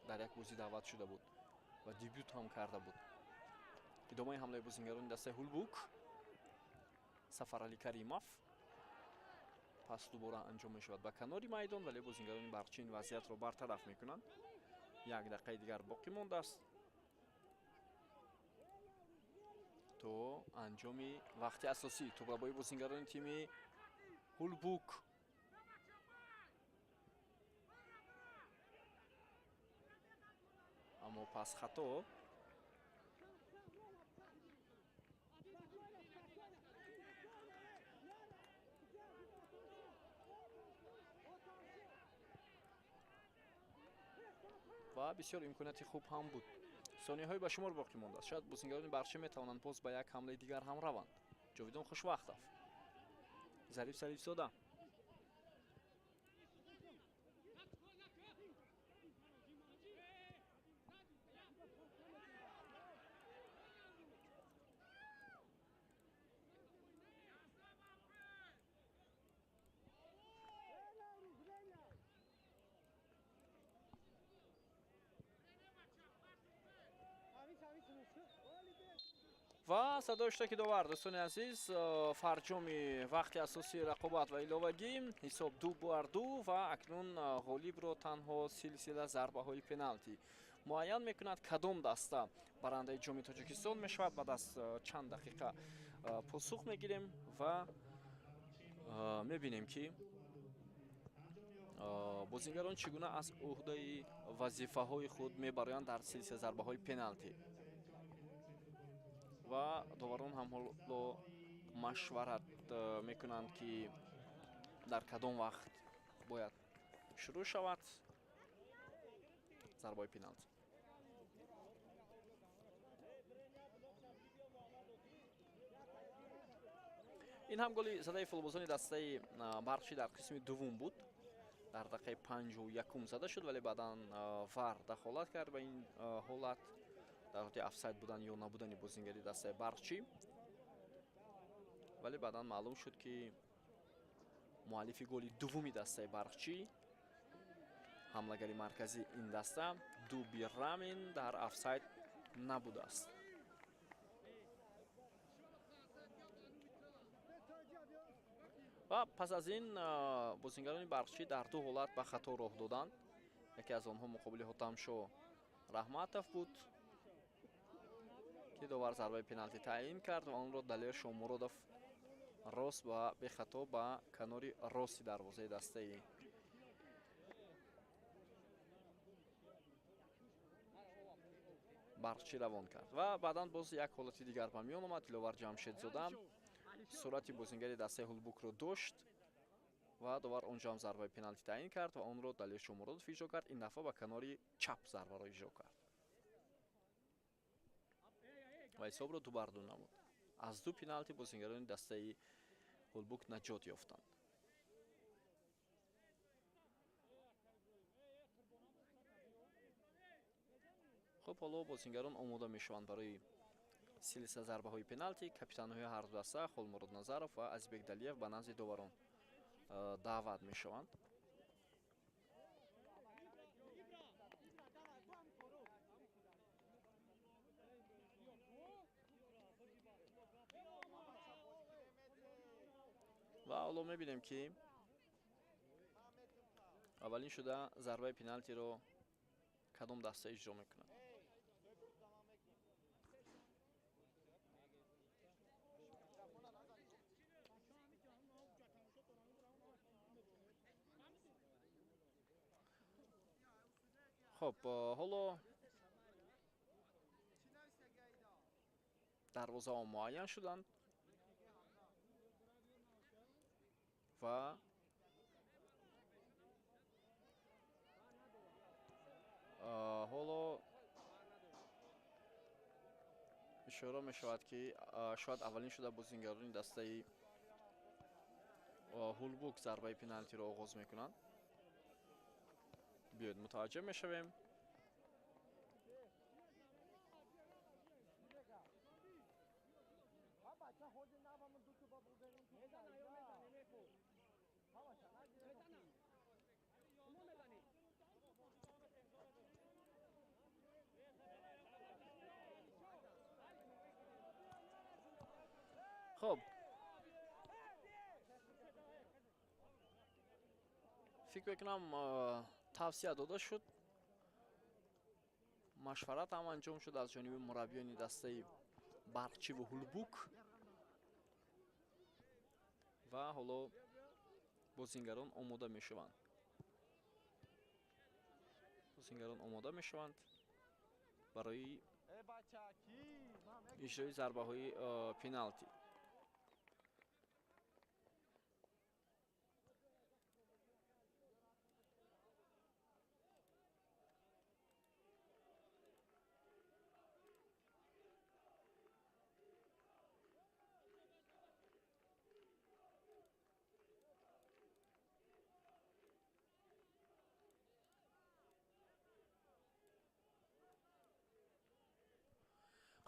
дар як бозӣ даъват шуда буд ва дебют ҳам карда буд. идомаи ҳамлаи бозингарони дастаи Ҳулбук. Сафарали Каримов пас дубора анҷом мешавад ба канори майдон, вале бозингарони барқчӣ ин вазъиятро бартараф мекунанд. 1 дақиқаи дигар боқӣ мондааст то анҷоми вақти асосӣ. тӯбрабои бозингарони тими Ҳулбук. аммо пас хато. ва бисёр имконияти хуб ҳам буд. сониҳаҳои ба шумор боқӣ мондааст. шояд бозингарони барчӣ метавонанд боз ба як ҳамлаи дигар ҳам раванд. ҷовидон хушвақтов, зариф зарифзода, ва садои иштоки довар. дӯстони азиз, фарҷоми вақти асосии рақобат ва иловагӣ ҳисоб 2-2 ва акнун ғолибро танҳо силсила зарбаҳои пеналти муайян мекунад. кадом даста барандаи ҷоми тоҷикистон мешавад? баъд аз чанд дақиқа посух мегирем ва мебинем ки бозингарон чӣ гуна аз уҳдаи вазифаҳои худ мебароянд дар силсила зарбаҳои пеналти. ва доварон ҳам ҳоло машварат мекунанд ки дар кадом вақт бояд шурӯъ шавад зарбаҳои пеналти. ин ҳам голи задаи футболбозони дастаи барқшӣ дар қисми дуввум буд. дар дақиқаи 51 зада шуд, вале баъдан вар дахолат кард ба ин ҳолат дар ҳолати офсайд будан ё набудани бозингари дастаи барқчӣ. вале баъдан маълум шуд ки муаллифи голи дуввуми дастаи барқчӣ, ҳамлагари марказии ин даста Дуби Рамин дар офсайд набудааст. ва пас аз ин бозингарони барқчӣ дар ду ҳолат ба хато роҳ доданд. яке аз онҳо муқобили ҳотамшо раҳматов буд ки довар зарбаи пеналти таъин кард ва онро далер шомуродов рост ва бехато ба канори рости дарвозаи дастаи барқчӣ равон кард. ва баъдан боз як ҳолати дигар ба миён омад. диловар ҷамшедзода сурати бозингари дастаи ҳулбукро дошт ва довар онҷо ҳам зарбаи пеналти таъин кард ва онро далер шомуродов иҷро кард. ин дафъа ба канори чап зарбаро иҷро кард ва ҳисобро 2-2 намуд. аз ду пеналти бозингарони дастаи ҳулбук наҷот ёфтанд. хуб, ҳоло бозингарон омода мешаванд барои силсила зарбаҳои пеналти. капитанҳои ҳарду даста Холмурод Назаров ва Азизбек Далиев ба назди доварон даъват мешаванд. ва ҳоло мебинем ки аввалин шуда зарбаи пеналтиро кадом даста иҷро мекунад. хуб, ҳоло дарвозаҳо муайян шуданд ва ҳоло ишора мешавад ки шояд аввалин шуда бозингарони дастаи ҳулбук зарбаи пеналтиро оғоз мекунанд. биёед мутаваҷҷеҳ мешавем. خب فکر میکنم тавсия дода шуд, машварат ҳам анҷом шуд аз ҷониби мураббиёни дастаи барқчӣ ва ҳулбук ва ҳоло бозингарон омода мешаванд. барои иҷрои зарбаҳои пеналти.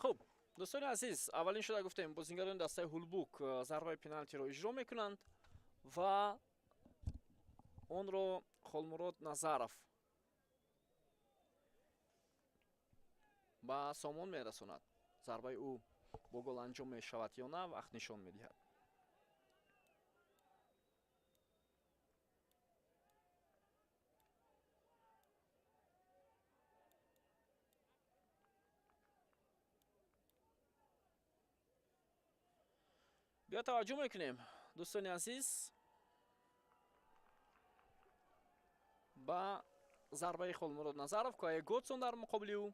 хуб, дӯстони азиз, аввалин шуда гуфтем бозингарони дастаи Ҳулбук зарбаи пеналтиро иҷро мекунанд ва онро Холмурод Назаров ба сомон мерасонад. Зарбаи ӯ бо гол анҷом мешавад ё на, вақт нишон медиҳад. биё таваҷҷӯҳ мекунем дӯстони азиз ба зарбаи Холмурод Назаров, Коя Готсон дар муқобили ӯ.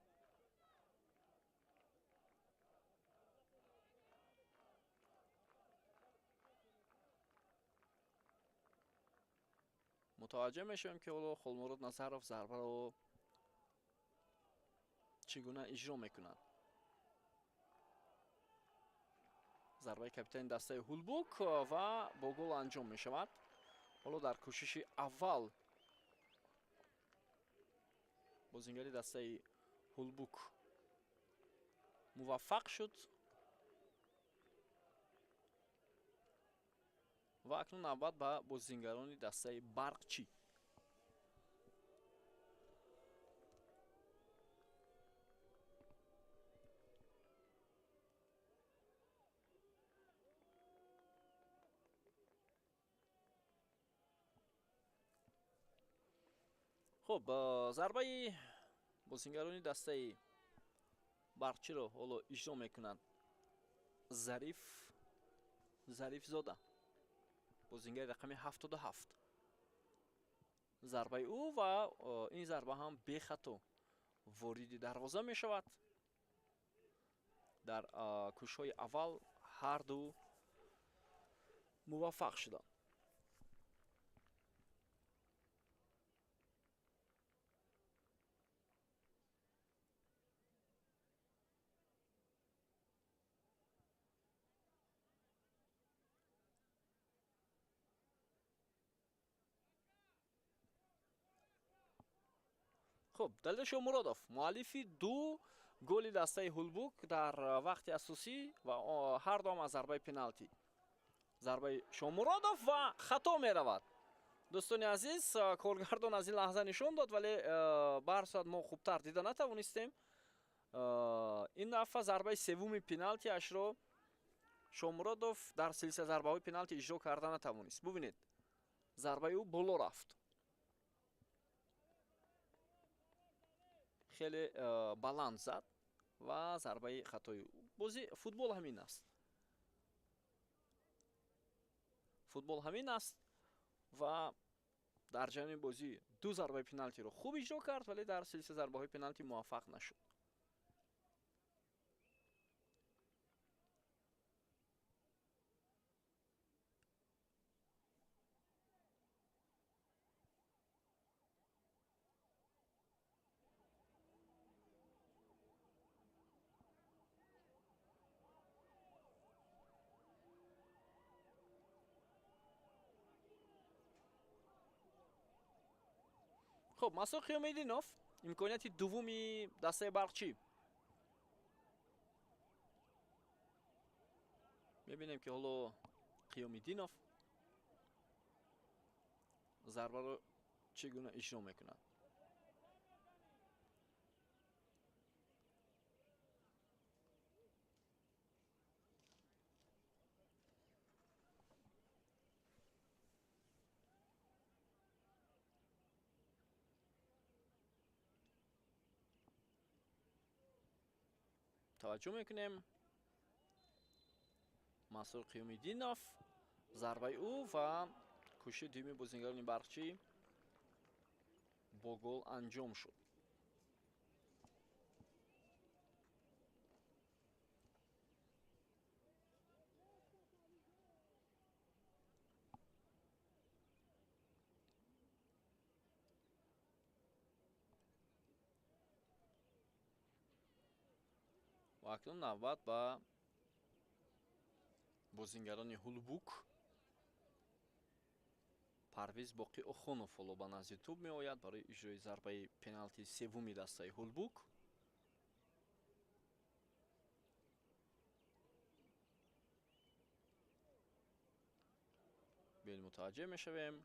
мутаваҷҷеҳ мешавем ки ҳоло Холмурод Назаров зарбаро чӣ гуна иҷро мекунад. зарбаи капитани дастаи Ҳулбук ва бо гол анҷом мешавад. ҳоло дар кӯшиши аввал бозингари дастаи Ҳулбук муваффақ шуд ва акнун навбат ба бозингарони дастаи Барқчӣ. хуб, зарбаи бозингарони дастаи Барқчиро ҳоло иҷро мекунад Зарифзода, бозингари рақами 77. зарбаи ӯ ва ин зарба ҳам бехато вориди дарвоза мешавад. дар кӯшишҳои аввал ҳарду муваффақ шуданд. хуб, Далел Шомуродов, муаллифи ду голи дастаи Ҳулбук дар вақти асосӣ ва ҳарду ҳам аз зарбаи пеналти. зарбаи Шомуродов ва хато меравад. дӯстони азиз, коргардон аз ин лаҳза нишон дод, вале барсад мо хубтар дида натавонистем. ин дафъа зарбаи севуми пеналтиашро Шомуродов дар силсила зарбаҳои пеналти иҷро карда натавонист. бубинед, зарбаи ӯ боло рафт. хеле баланд зад ва зарбаи хатои бозӣ. Футбол ҳамин аст. футбол ҳамин аст ва дар ҷараёни бозӣ ду зарбаи пеналтиро хуб иҷро кард, вале дар силсила зарбаҳои пеналти муваффақ нашуд. خب مسعود قیومیدینوف имконияти дуввуми дастаи Барқчӣ. мебинем ки ҳоло Қиёмиддинов зарбаро чӣ гуна иҷро мекунад. таваҷҷӯҳ мекунем Масуд Қиёмиддинов, зарбаи ӯ ва кӯшиши дуюми бозингарони Барқчӣ бо гол анҷом шуд. акнун навбат ба бозингарони Ҳулбук. Парвиз Боқиохунов ҳоло ба назди тӯб меояд барои иҷрои зарбаи пеналтии севуми дастаи Ҳулбук. биёед мутаваҷҷеҳ мешавем.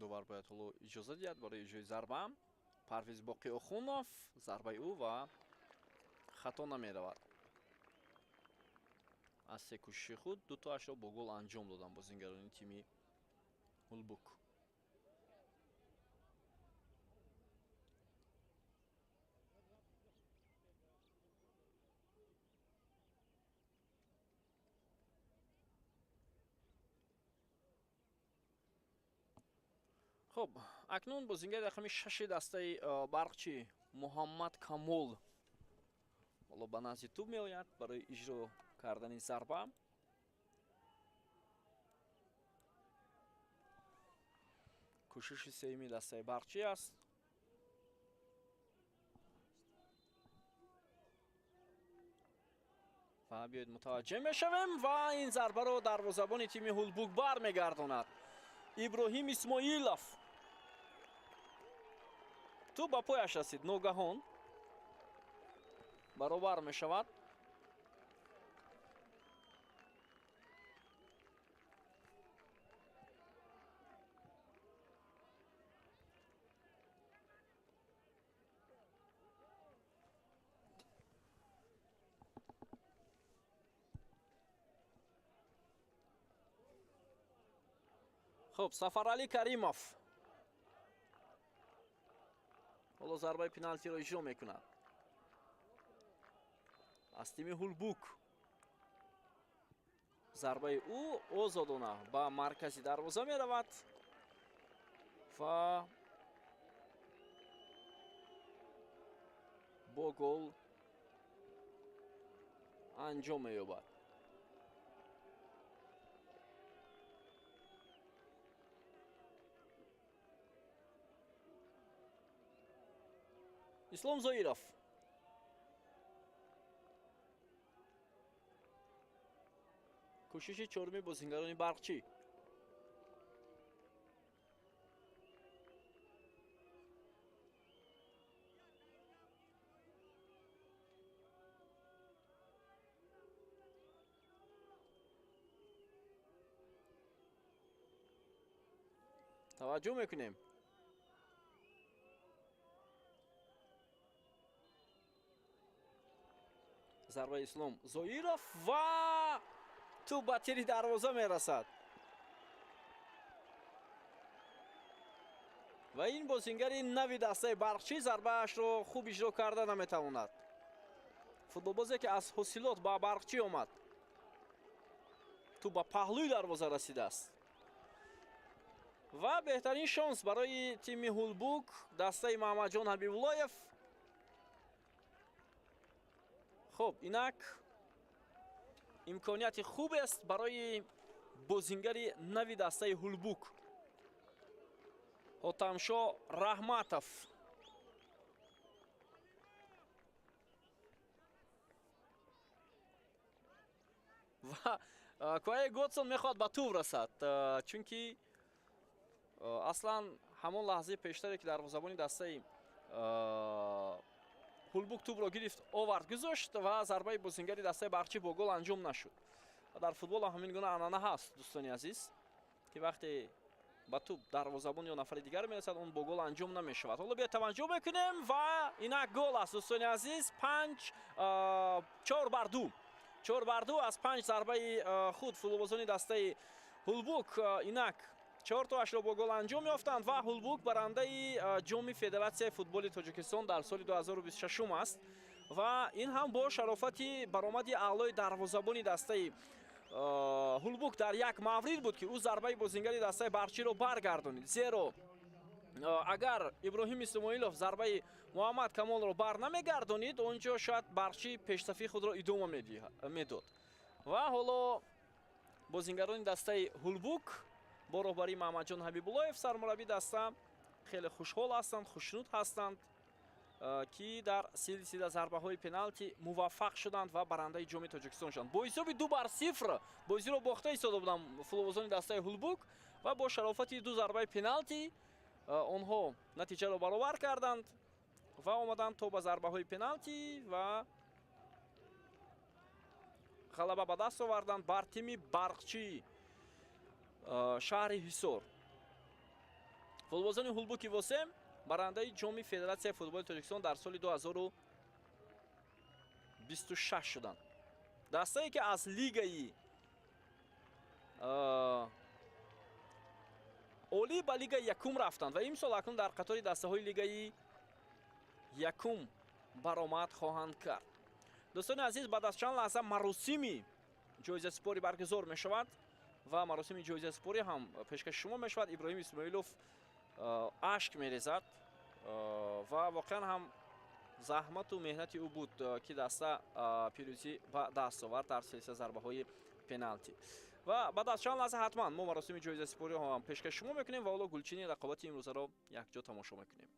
довар бояд ҳоло иҷоза диҳад барои иҷрои зарба. Парвиз Боқиохунов, зарбаи ӯ ва хато намеравад. аз се кӯшиши худ дутоашро бо гол анҷом доданд бозингарони тими Ҳулбук. хуб, акнун бозингари рақами 6 дастаи барқчӣ Муҳаммад Камол ҳоло ба назди тӯб меояд барои иҷро кардани зарба. кӯшиши сеюми дастаи барқчӣ аст. ва биёед мутаваҷҷеҳ мешавем ва ин зарбаро дарвозабони тими Ҳулбук бармегардонад. Иброҳим Исмоилов ту ба пояш расид, ногаҳон баробар мешавад. хуб, Сафарали Каримов ҳоло зарбаи пеналтиро иҷро мекунад. аз тими Ҳулбук зарбаи ӯ озодона ба маркази дарвоза меравад ва бо гол анҷом меёбад. ислом Зоиров кӯшиши чорumi бозингарони барқчӣ. таваҷҷӯҳ мекунем. зарбаи Ислом Зоиров ва ту ба тири дарвоза мерасад. ва ин бозингари нави дастаи барқчӣ зарбаашро хуб иҷро карда наметавонад. футболбозе ки аз ҳосилот ба барқчӣ омад. ту ба паҳлӯи дарвоза расидааст. ва беҳтарин шонс барои тими Ҳулбук дастаи Маҳмадҷон Ҳабибуллоев. хуб, инак имконияти хубест барои бозингари нави дастаи Ҳулбук Ҳотамшо Раҳматов. ва Квае Готсон мехоҳад ба тӯб расад, чунки аслан ҳамон лаҳзаи пештаре ки дарвозабони дастаи Ҳулбук тӯбро гирифт, овард гузошт ва зарбаи бозингари дастаи барқчӣ бо гол анҷом нашуд. ва дар футбол ҳамин гуна анъана ҳаст, дӯстони азиз, ки вақте ба тӯб дарвозабон ё нафари дигар мерасад, он бо гол анҷом намешавад. ҳоло биёед таваҷҷӯҳ мекунем ва инак гол аст, дӯстони азиз. 4-2. 4-2 аз 5 зарбаи худ футболбозони дастаи Ҳулбук инак 4-ро бо гол анҷом ёфтанд ва Ҳулбук барандаи ҷоми Федератсияи футболи Тоҷикистон дар соли 2026 аст. ва ин ҳам бо шарофати баромади аълои дарвозабони дастаи Ҳулбук дар як маврид буд ки ӯ зарбаи бозингари дастаи барқчиро баргардонид. зеро агар Иброҳим Исмоилов зарбаи Муҳаммад Камолро бар намегардонид, он ҷо шояд барқчӣ пешсафии худро идома медод. ва ҳоло бозингарони дастаи ҳулбук бо роҳбарии маҳмадҷон ҳабибуллоев сармураббии даста хеле хушҳол ҳастанд, хушнуд ҳастанд ки дар силсила зарбаҳои пеналти муваффақ шуданд ва барандаи ҷоми Тоҷикистон шуданд. Бо ҳисоби 2-0 бозиро бохта истода буданд футболбозони дастаи ҳулбук ва бо шарофати 2 зарбаи пеналти онҳо натиҷаро баробар карданд ва омаданд то ба зарбаҳои пеналти ва ғалаба ба даст оварданд бар тими барқчии шаҳри Ҳисор. футболбозони ҳулбуки Восем барандаи ҷоми Федератсияи футболи Тоҷикистон дар соли 2026 шуданд. Дастае ки аз лигаи олӣ ба лигаи якум рафтанд ва имсол акнун дар қатори дастаҳои лигаи якум баромад хоҳанд кард. дӯстони азиз, баъд аз чанд лаҳза маросими ҷоизасипорӣ баргузор мешавад ва маросими ҷоизасипорӣ ҳам пешкаши шумо мешавад. Иброҳим Исмоилов ашк мерезад ва воқеан ҳам заҳмату меҳнати ӯ буд ки даста пирӯзӣ ба даст овард дар силсила зарбаҳои пеналти. ва баъд аз чанд лаҳза ҳатман мо маросими ҷоизасипориҳо ҳам пешкаши шумо мекунем ва ҳоло гулчини рақобати имрӯзаро якҷо тамошо мекунем.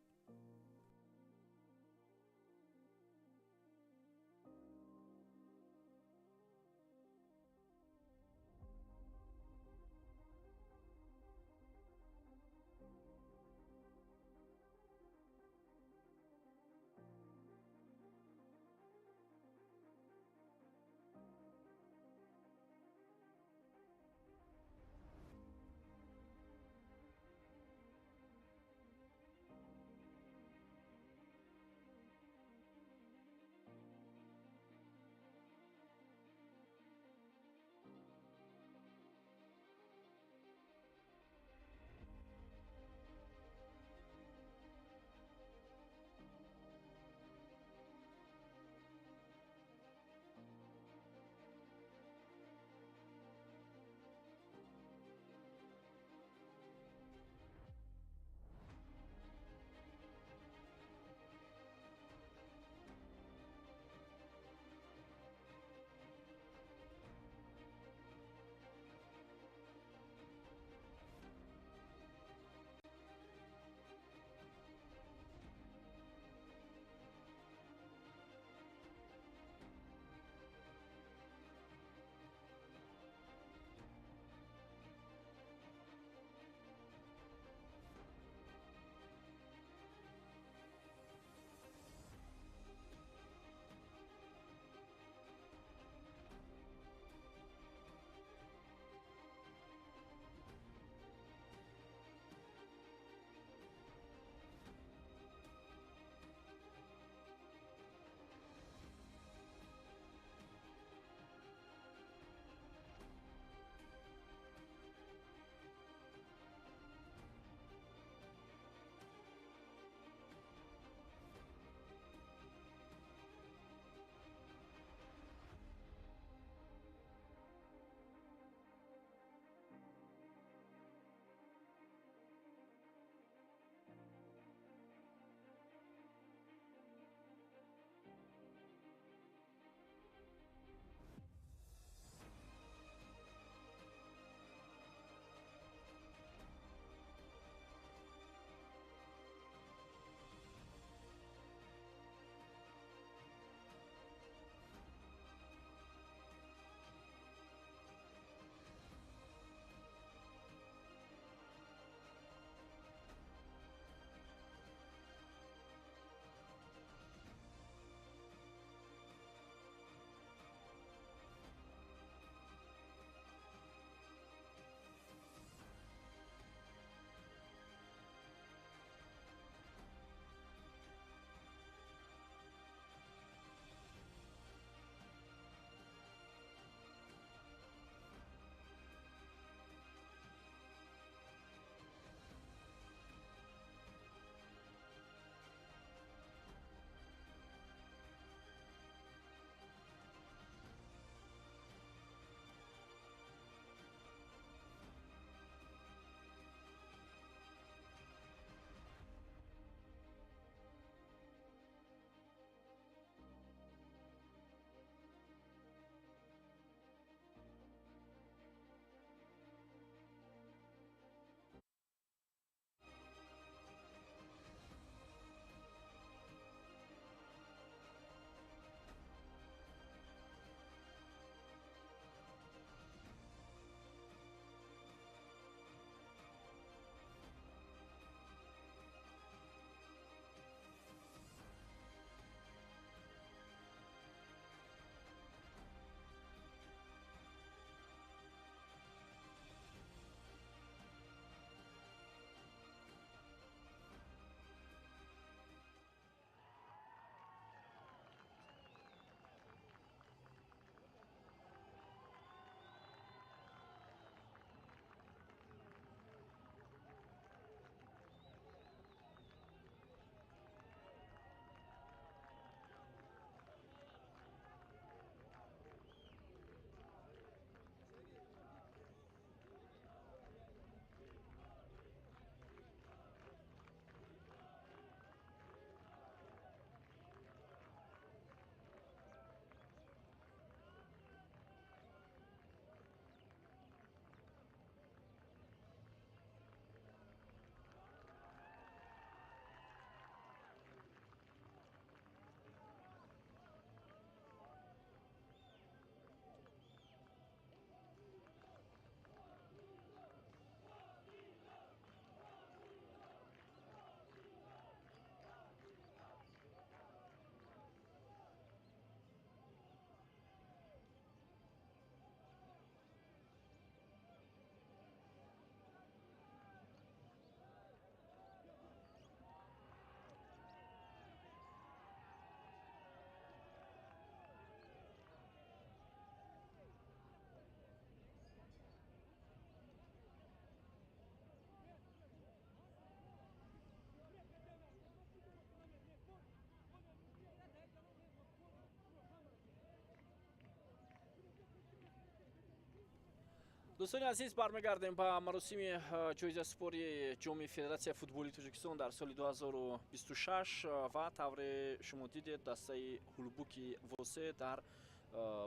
дӯстони азиз, бармегардем ба маросими ҷоизасупори ҷоми федератсияи футболи тоҷикистон дар соли 2026 ва тавре шумо дидед дастаи ҳулбуки восе дар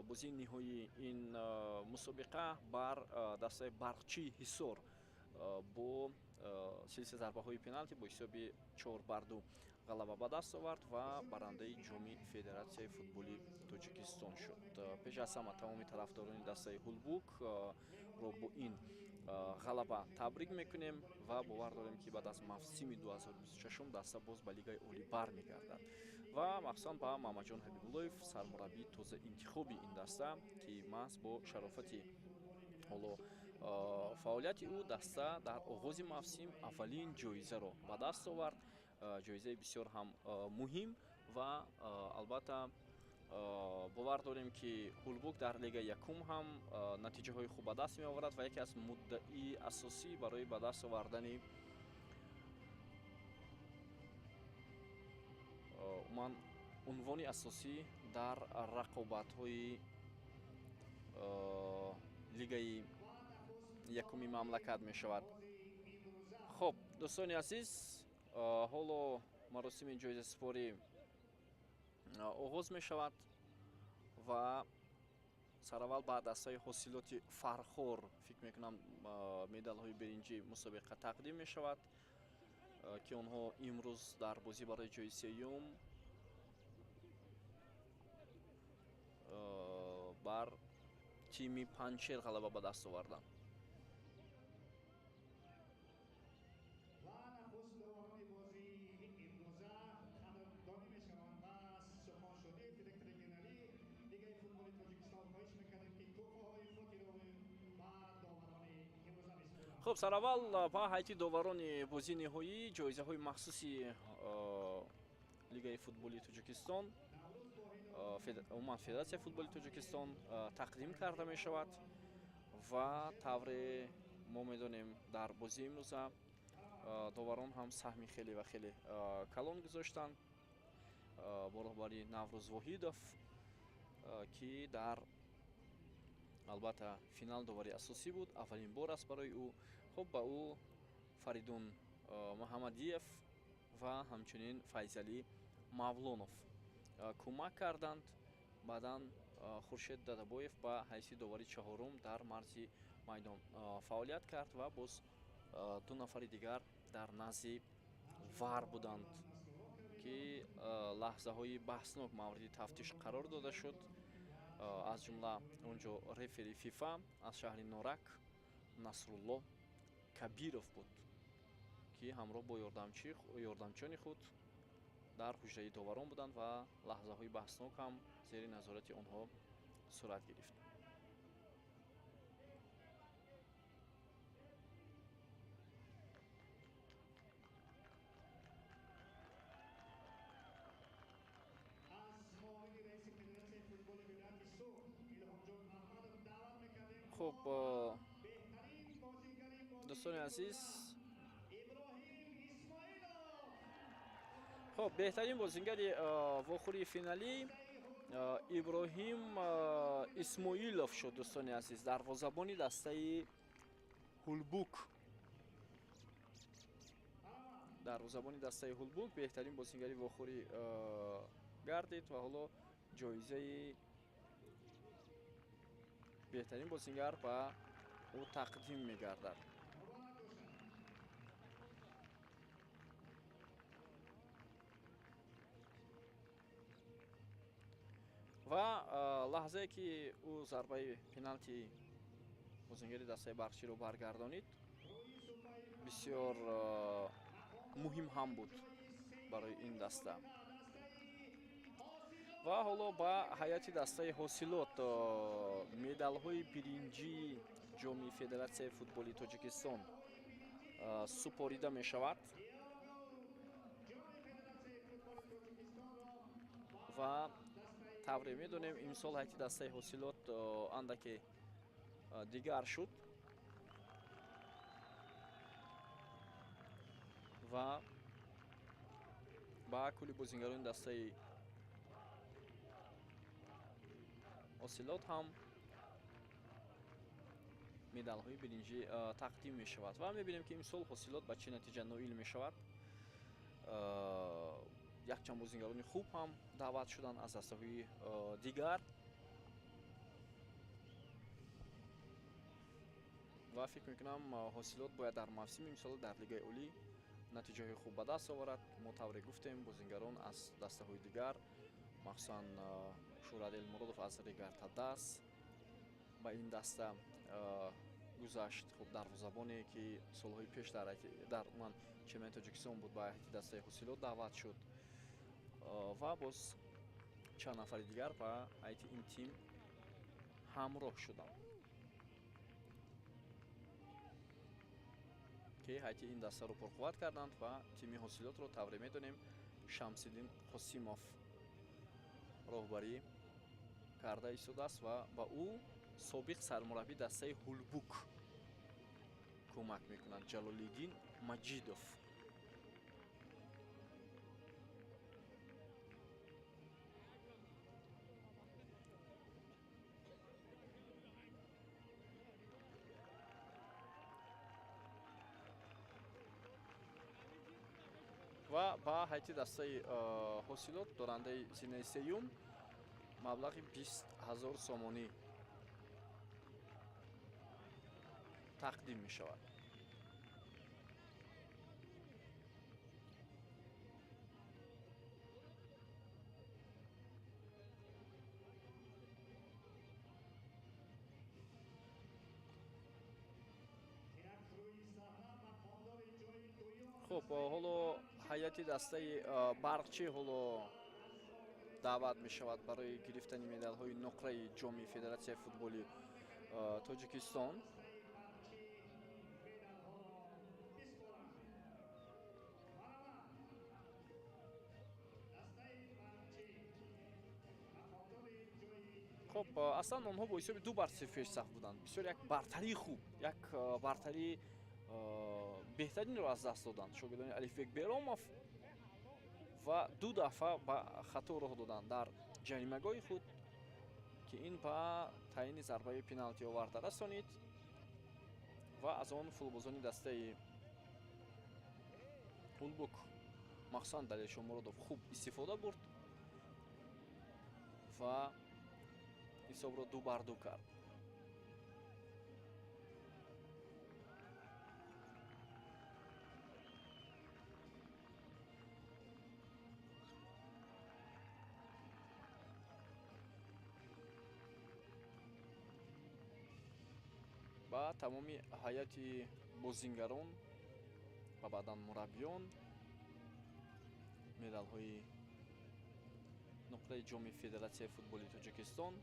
бозии ниҳоии ин мусобиқа бар дастаи барқчии ҳисор бо силсила зарбаҳои пеналти бо ҳисоби 4-2 ғалаба ба даст овард ва барандаи ҷоми федератсияи футболи тоҷикистон шуд. пеш аз ҳама тамоми тарафдорони дастаи ҳулбук ро бо ин ғалаба табрик мекунем ва бовар дорем ки баъд аз мавсими 2026 даста боз ба лигаи олӣ бармегардад ва махсусан ба маҳаммадҷон ҳабибуллоев сармураббии тоза интихоби ин даста ки маҳз бо шарофати ҳоло фаъолияти ӯ даста дар оғози мавсим аввалин ҷоизаро ба даст овард, ҷоизаи бисёр ҳам муҳим ва албатта бовар дорем ки ҳулбук дар лигаи якум ҳам натиҷаҳои хуб ба даст меоварад ва яке аз муддаии асосӣ барои ба даст овардани умуман унвони асосӣ дар рақобатҳои лигаи якуми мамлакат мешавад. хуб дӯстони азиз, ҳоло маросими ҷоизасупорӣ оғоз мешавад ва сараввал ба дастаи ҳосилоти фархор фикр мекунам медалҳои биринҷи мусобиқа тақдим мешавад ки онҳо имрӯз дар бозӣ барои ҷои сеюм бар тими панчер ғалаба ба даст оварданд. хуб сараввал ба ҳайати доварони бозии ниҳоӣ ҷоизаҳои махсуси лигаи футболи тоҷикистон умуман федератсияи футболи тоҷикистон тақдим карда мешавад ва тавре мо медонем дар бозии имрӯза доварон ҳам саҳми хеле ва хеле калон гузоштанд бо роҳбари Наврӯз Воҳидов ки дар албатта финал довари асосӣ буд, аввалин бор аст барои ӯ. хуб ба ӯ Фаридун Муҳаммадиев ва ҳамчунин Файзалӣ Мавлонов кӯмак карданд. баъдан Хуршед Дадабоев ба ҳайси довари чаҳорум дар марзи майдон фаъолият кард ва боз ду нафари дигар дар назди ВАР буданд ки лаҳзаҳои баҳснок мавриди тафтиш қарор дода шуд. аз ҷумла онҷо рефери фифа аз шаҳри Норак Насрулло Кабиров буд ки ҳамроҳ бо ёрдамчони худ дар ҳуҷраи доварон буданд ва лаҳзаҳои баҳснок ҳам зери назорати онҳо сурат гирифт. хуб дӯстони азиз, хуб беҳтарин бозингари вохӯрии финалӣ Иброҳим Исмоилов шуд. дӯстони азиз, дарвозабони дастаи ҳулбук беҳтарин бозингари вохӯрӣ гардид ва ҳоло ҷоизаи беҳтарин бозингар ба ӯ тақдим мегардад. ва лаҳзае ки ӯ зарбаи пеналти бозингари дастаи барқчиро баргардонид бисёр муҳим ҳам буд барои ин даста. ва ҳоло ба ҳайати дастаи ҳосилот медалҳои биринҷии ҷоми федератсияи футболи тоҷикистон супорида мешавад ва тавре медонем имсол ҳайати дастаи ҳосилот андаке дигар шуд ва ба кулли бозингарони дастаи ҳосилот ҳам медалҳои биринҷӣ тақдим мешавад ва мебинем ки имсол ҳосилот ба чӣ натиҷа ноил мешавад. Якчанд бозингарони хуб ҳам даъват шуданд аз дастаҳои дигар ва фикр мекунам ҳосилот бояд дар мавсими имсол дар лигаи олӣ натиҷаҳои хуб ба даст оварад. Мо тавре гуфтем бозингарон аз дастаҳои дигар, махсусан Шурад Элмуродов аз Рига Артадас ба ин даста гузашт. Хуб дарвозабоне ки солҳои пеш дар уман чемпионати Тоҷикистон буд ба ҳайати дастаи ҳосилот даъват шуд ва боз чанд нафари дигар ба ҳайати ин тим ҳамроҳ шуданд ки ҳайати ин дастаро пурқувват карданд ва тими ҳосилотро тавре медонем Шамсиддин Қосимов роҳбарӣ карда истодааст ва ба ӯ собиқ сармураббии дастаи Ҳулбук кӯмак мекунад Ҷалолиддин Маҷидов. ва ба ҳайати дастаи ҳосилот дорандаи зинаи сеюм маблағи 20,000 сомонӣ тақдим мешавад. хуб ҳоло ҳайати дастаи барқчӣ ҳоло даъват мешавад барои гирифтани медалҳои нуқраи ҷоми Федератсияи футболи Тоҷикистон. хуб аслан онҳо бо ҳисоби 2-0 пешсаф буданд. бисёр як бартарии хуб, як бартарии беҳтаринро аз даст доданд. Шогирдони Алифбек Беромов ва 2 дафъа ба хато роҳ доданд дар ҷаримагоҳи худ ки ин ба таъини зарбаи пеналти оварда расонид ва аз он футболбозони дастаи Ҳулбук махсусан Далел Шомуродов хуб истифода бурд ва ҳисобро 2-2 кард. ба тамоми ҳайати бозингарон ва баъдан мураббиён медалҳои нуқраи ҷоми Федератсияи футболи Тоҷикистон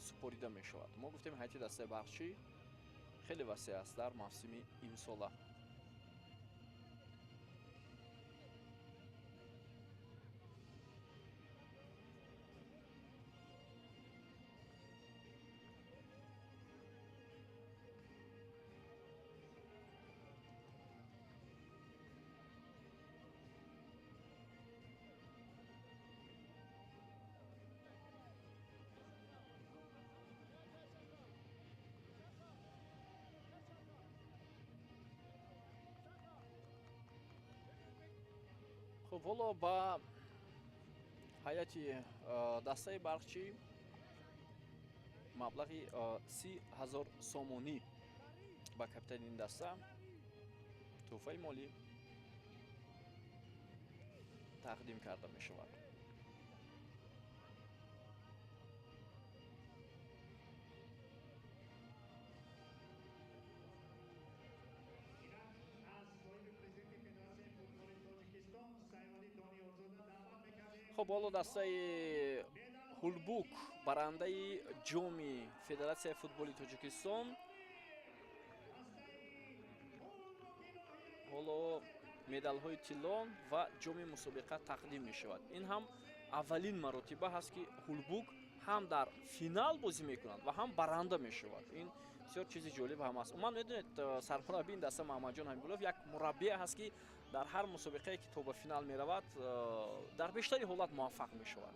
супорида мешавад. Мо гуфтем ҳайати дастаи барқчӣ хеле васеъ аст дар мавсими имсола. хуб ҳоло ба ҳайати дастаи барқчӣ маблағи 30,000 сомонӣ ба капитани ин даста тӯҳфаи молӣ тақдим карда мешавад. хуб ҳоло дастаи Ҳулбук барандаи ҷоми Федератсияи футболи Тоҷикистон ҳоло медалҳои тиллон ва ҷоми мусобиқа тақдим мешавад. Ин ҳам аввалин маротиба ҳаст ки Ҳулбук ҳам дар финал бозӣ мекунад ва ҳам баранда мешавад. Ин бисёр чизи ҷолиб ҳам аст. Умуман медонед сармураббии ин даста Маҳмадҷон Ҳамидуллоев як мураббие ҳаст ки дар ҳар мусобиқае ки то ба финал меравад дар бештари ҳолат муваффақ мешавад.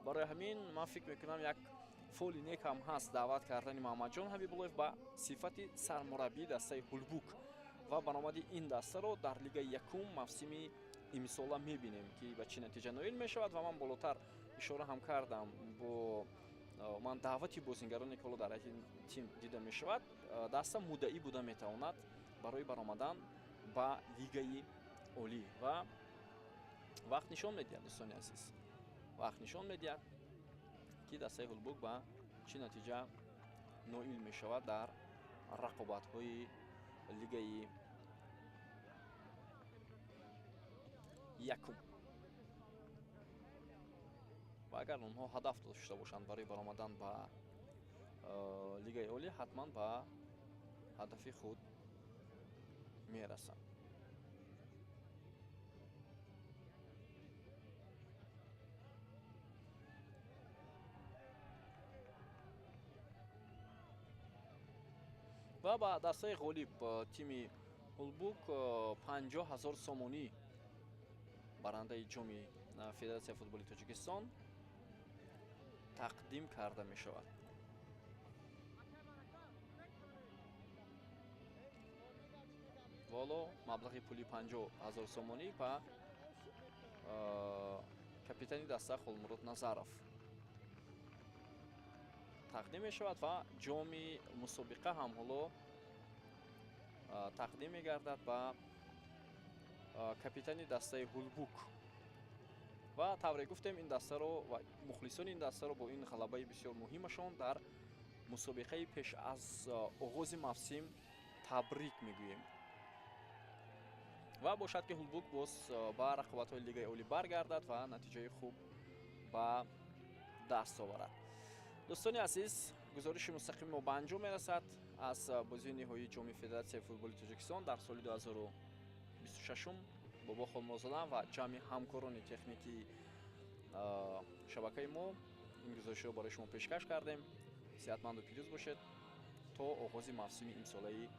барои ҳамин ман фикр мекунам як фоли нек ҳам ҳаст даъват кардани маҳмадҷон ҳабибуллоев ба сифати сармураббии дастаи ҳулбук ва баромади ин дастаро дар лигаи якум мавсими имсола мебинем ки ба чӣ натиҷа ноил мешавад. Ва ман болотар ишора ҳам кардам бо ман даъвати бозингароне ки ҳоло дар ин тим дида мешавад, даста муддаӣ буда метавонад барои баромадан ба лигаи олӣ. Ва вақт нишон медиҳад, дӯстони азиз, вақт нишон медиҳад ки дастаи ҳулбук ба чӣ натиҷа ноил мешавад дар рақобатҳои лигаи якум. ва агар онҳо ҳадаф дошта бошанд барои баромадан ба лигаи олӣ, ҳатман ба ҳадафи худ мерасанд. ва ба дастаи ғолиб тими ҳулбук 50 000 сомонӣ барандаи ҷоми Федератсияи футболи Тоҷикистон тақдим карда мешавад. воло маблағи пули 50 000 сомонӣ ба капитани даста Холмурод Назаров тақдим мешавад ва ҷоми мусобиқа ҳам ҳоло тақдим мегардад ба капитани дастаи ҳулбук. ва тавре гуфтем ин дастаро ва мухлисони ин дастаро бо ин ғалабаи бисёр муҳимашон дар мусобиқаи пеш аз оғози мавсим табрик мегӯем. ва бошад ки ҳулбук боз ба рақобатҳои лигаи олӣ баргардад ва натиҷаи хуб ба даст оварад. дӯстони азиз, гузориши мустақими мо ба анҷом мерасад аз бозии ниҳоии ҷоми Федератсияи футболи Тоҷикистон дар соли 2026 бобо Холмуродзода ва ҷамъи ҳамкорони техникии шабакаи мо ин гузоришро барои шумо пешкаш кардем. сеҳатманду пирӯз бошед то оғози мавсими имсолаи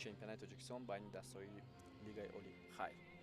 чемпионати Тоҷикистон байни дастаҳои лигаи олӣ. хайр.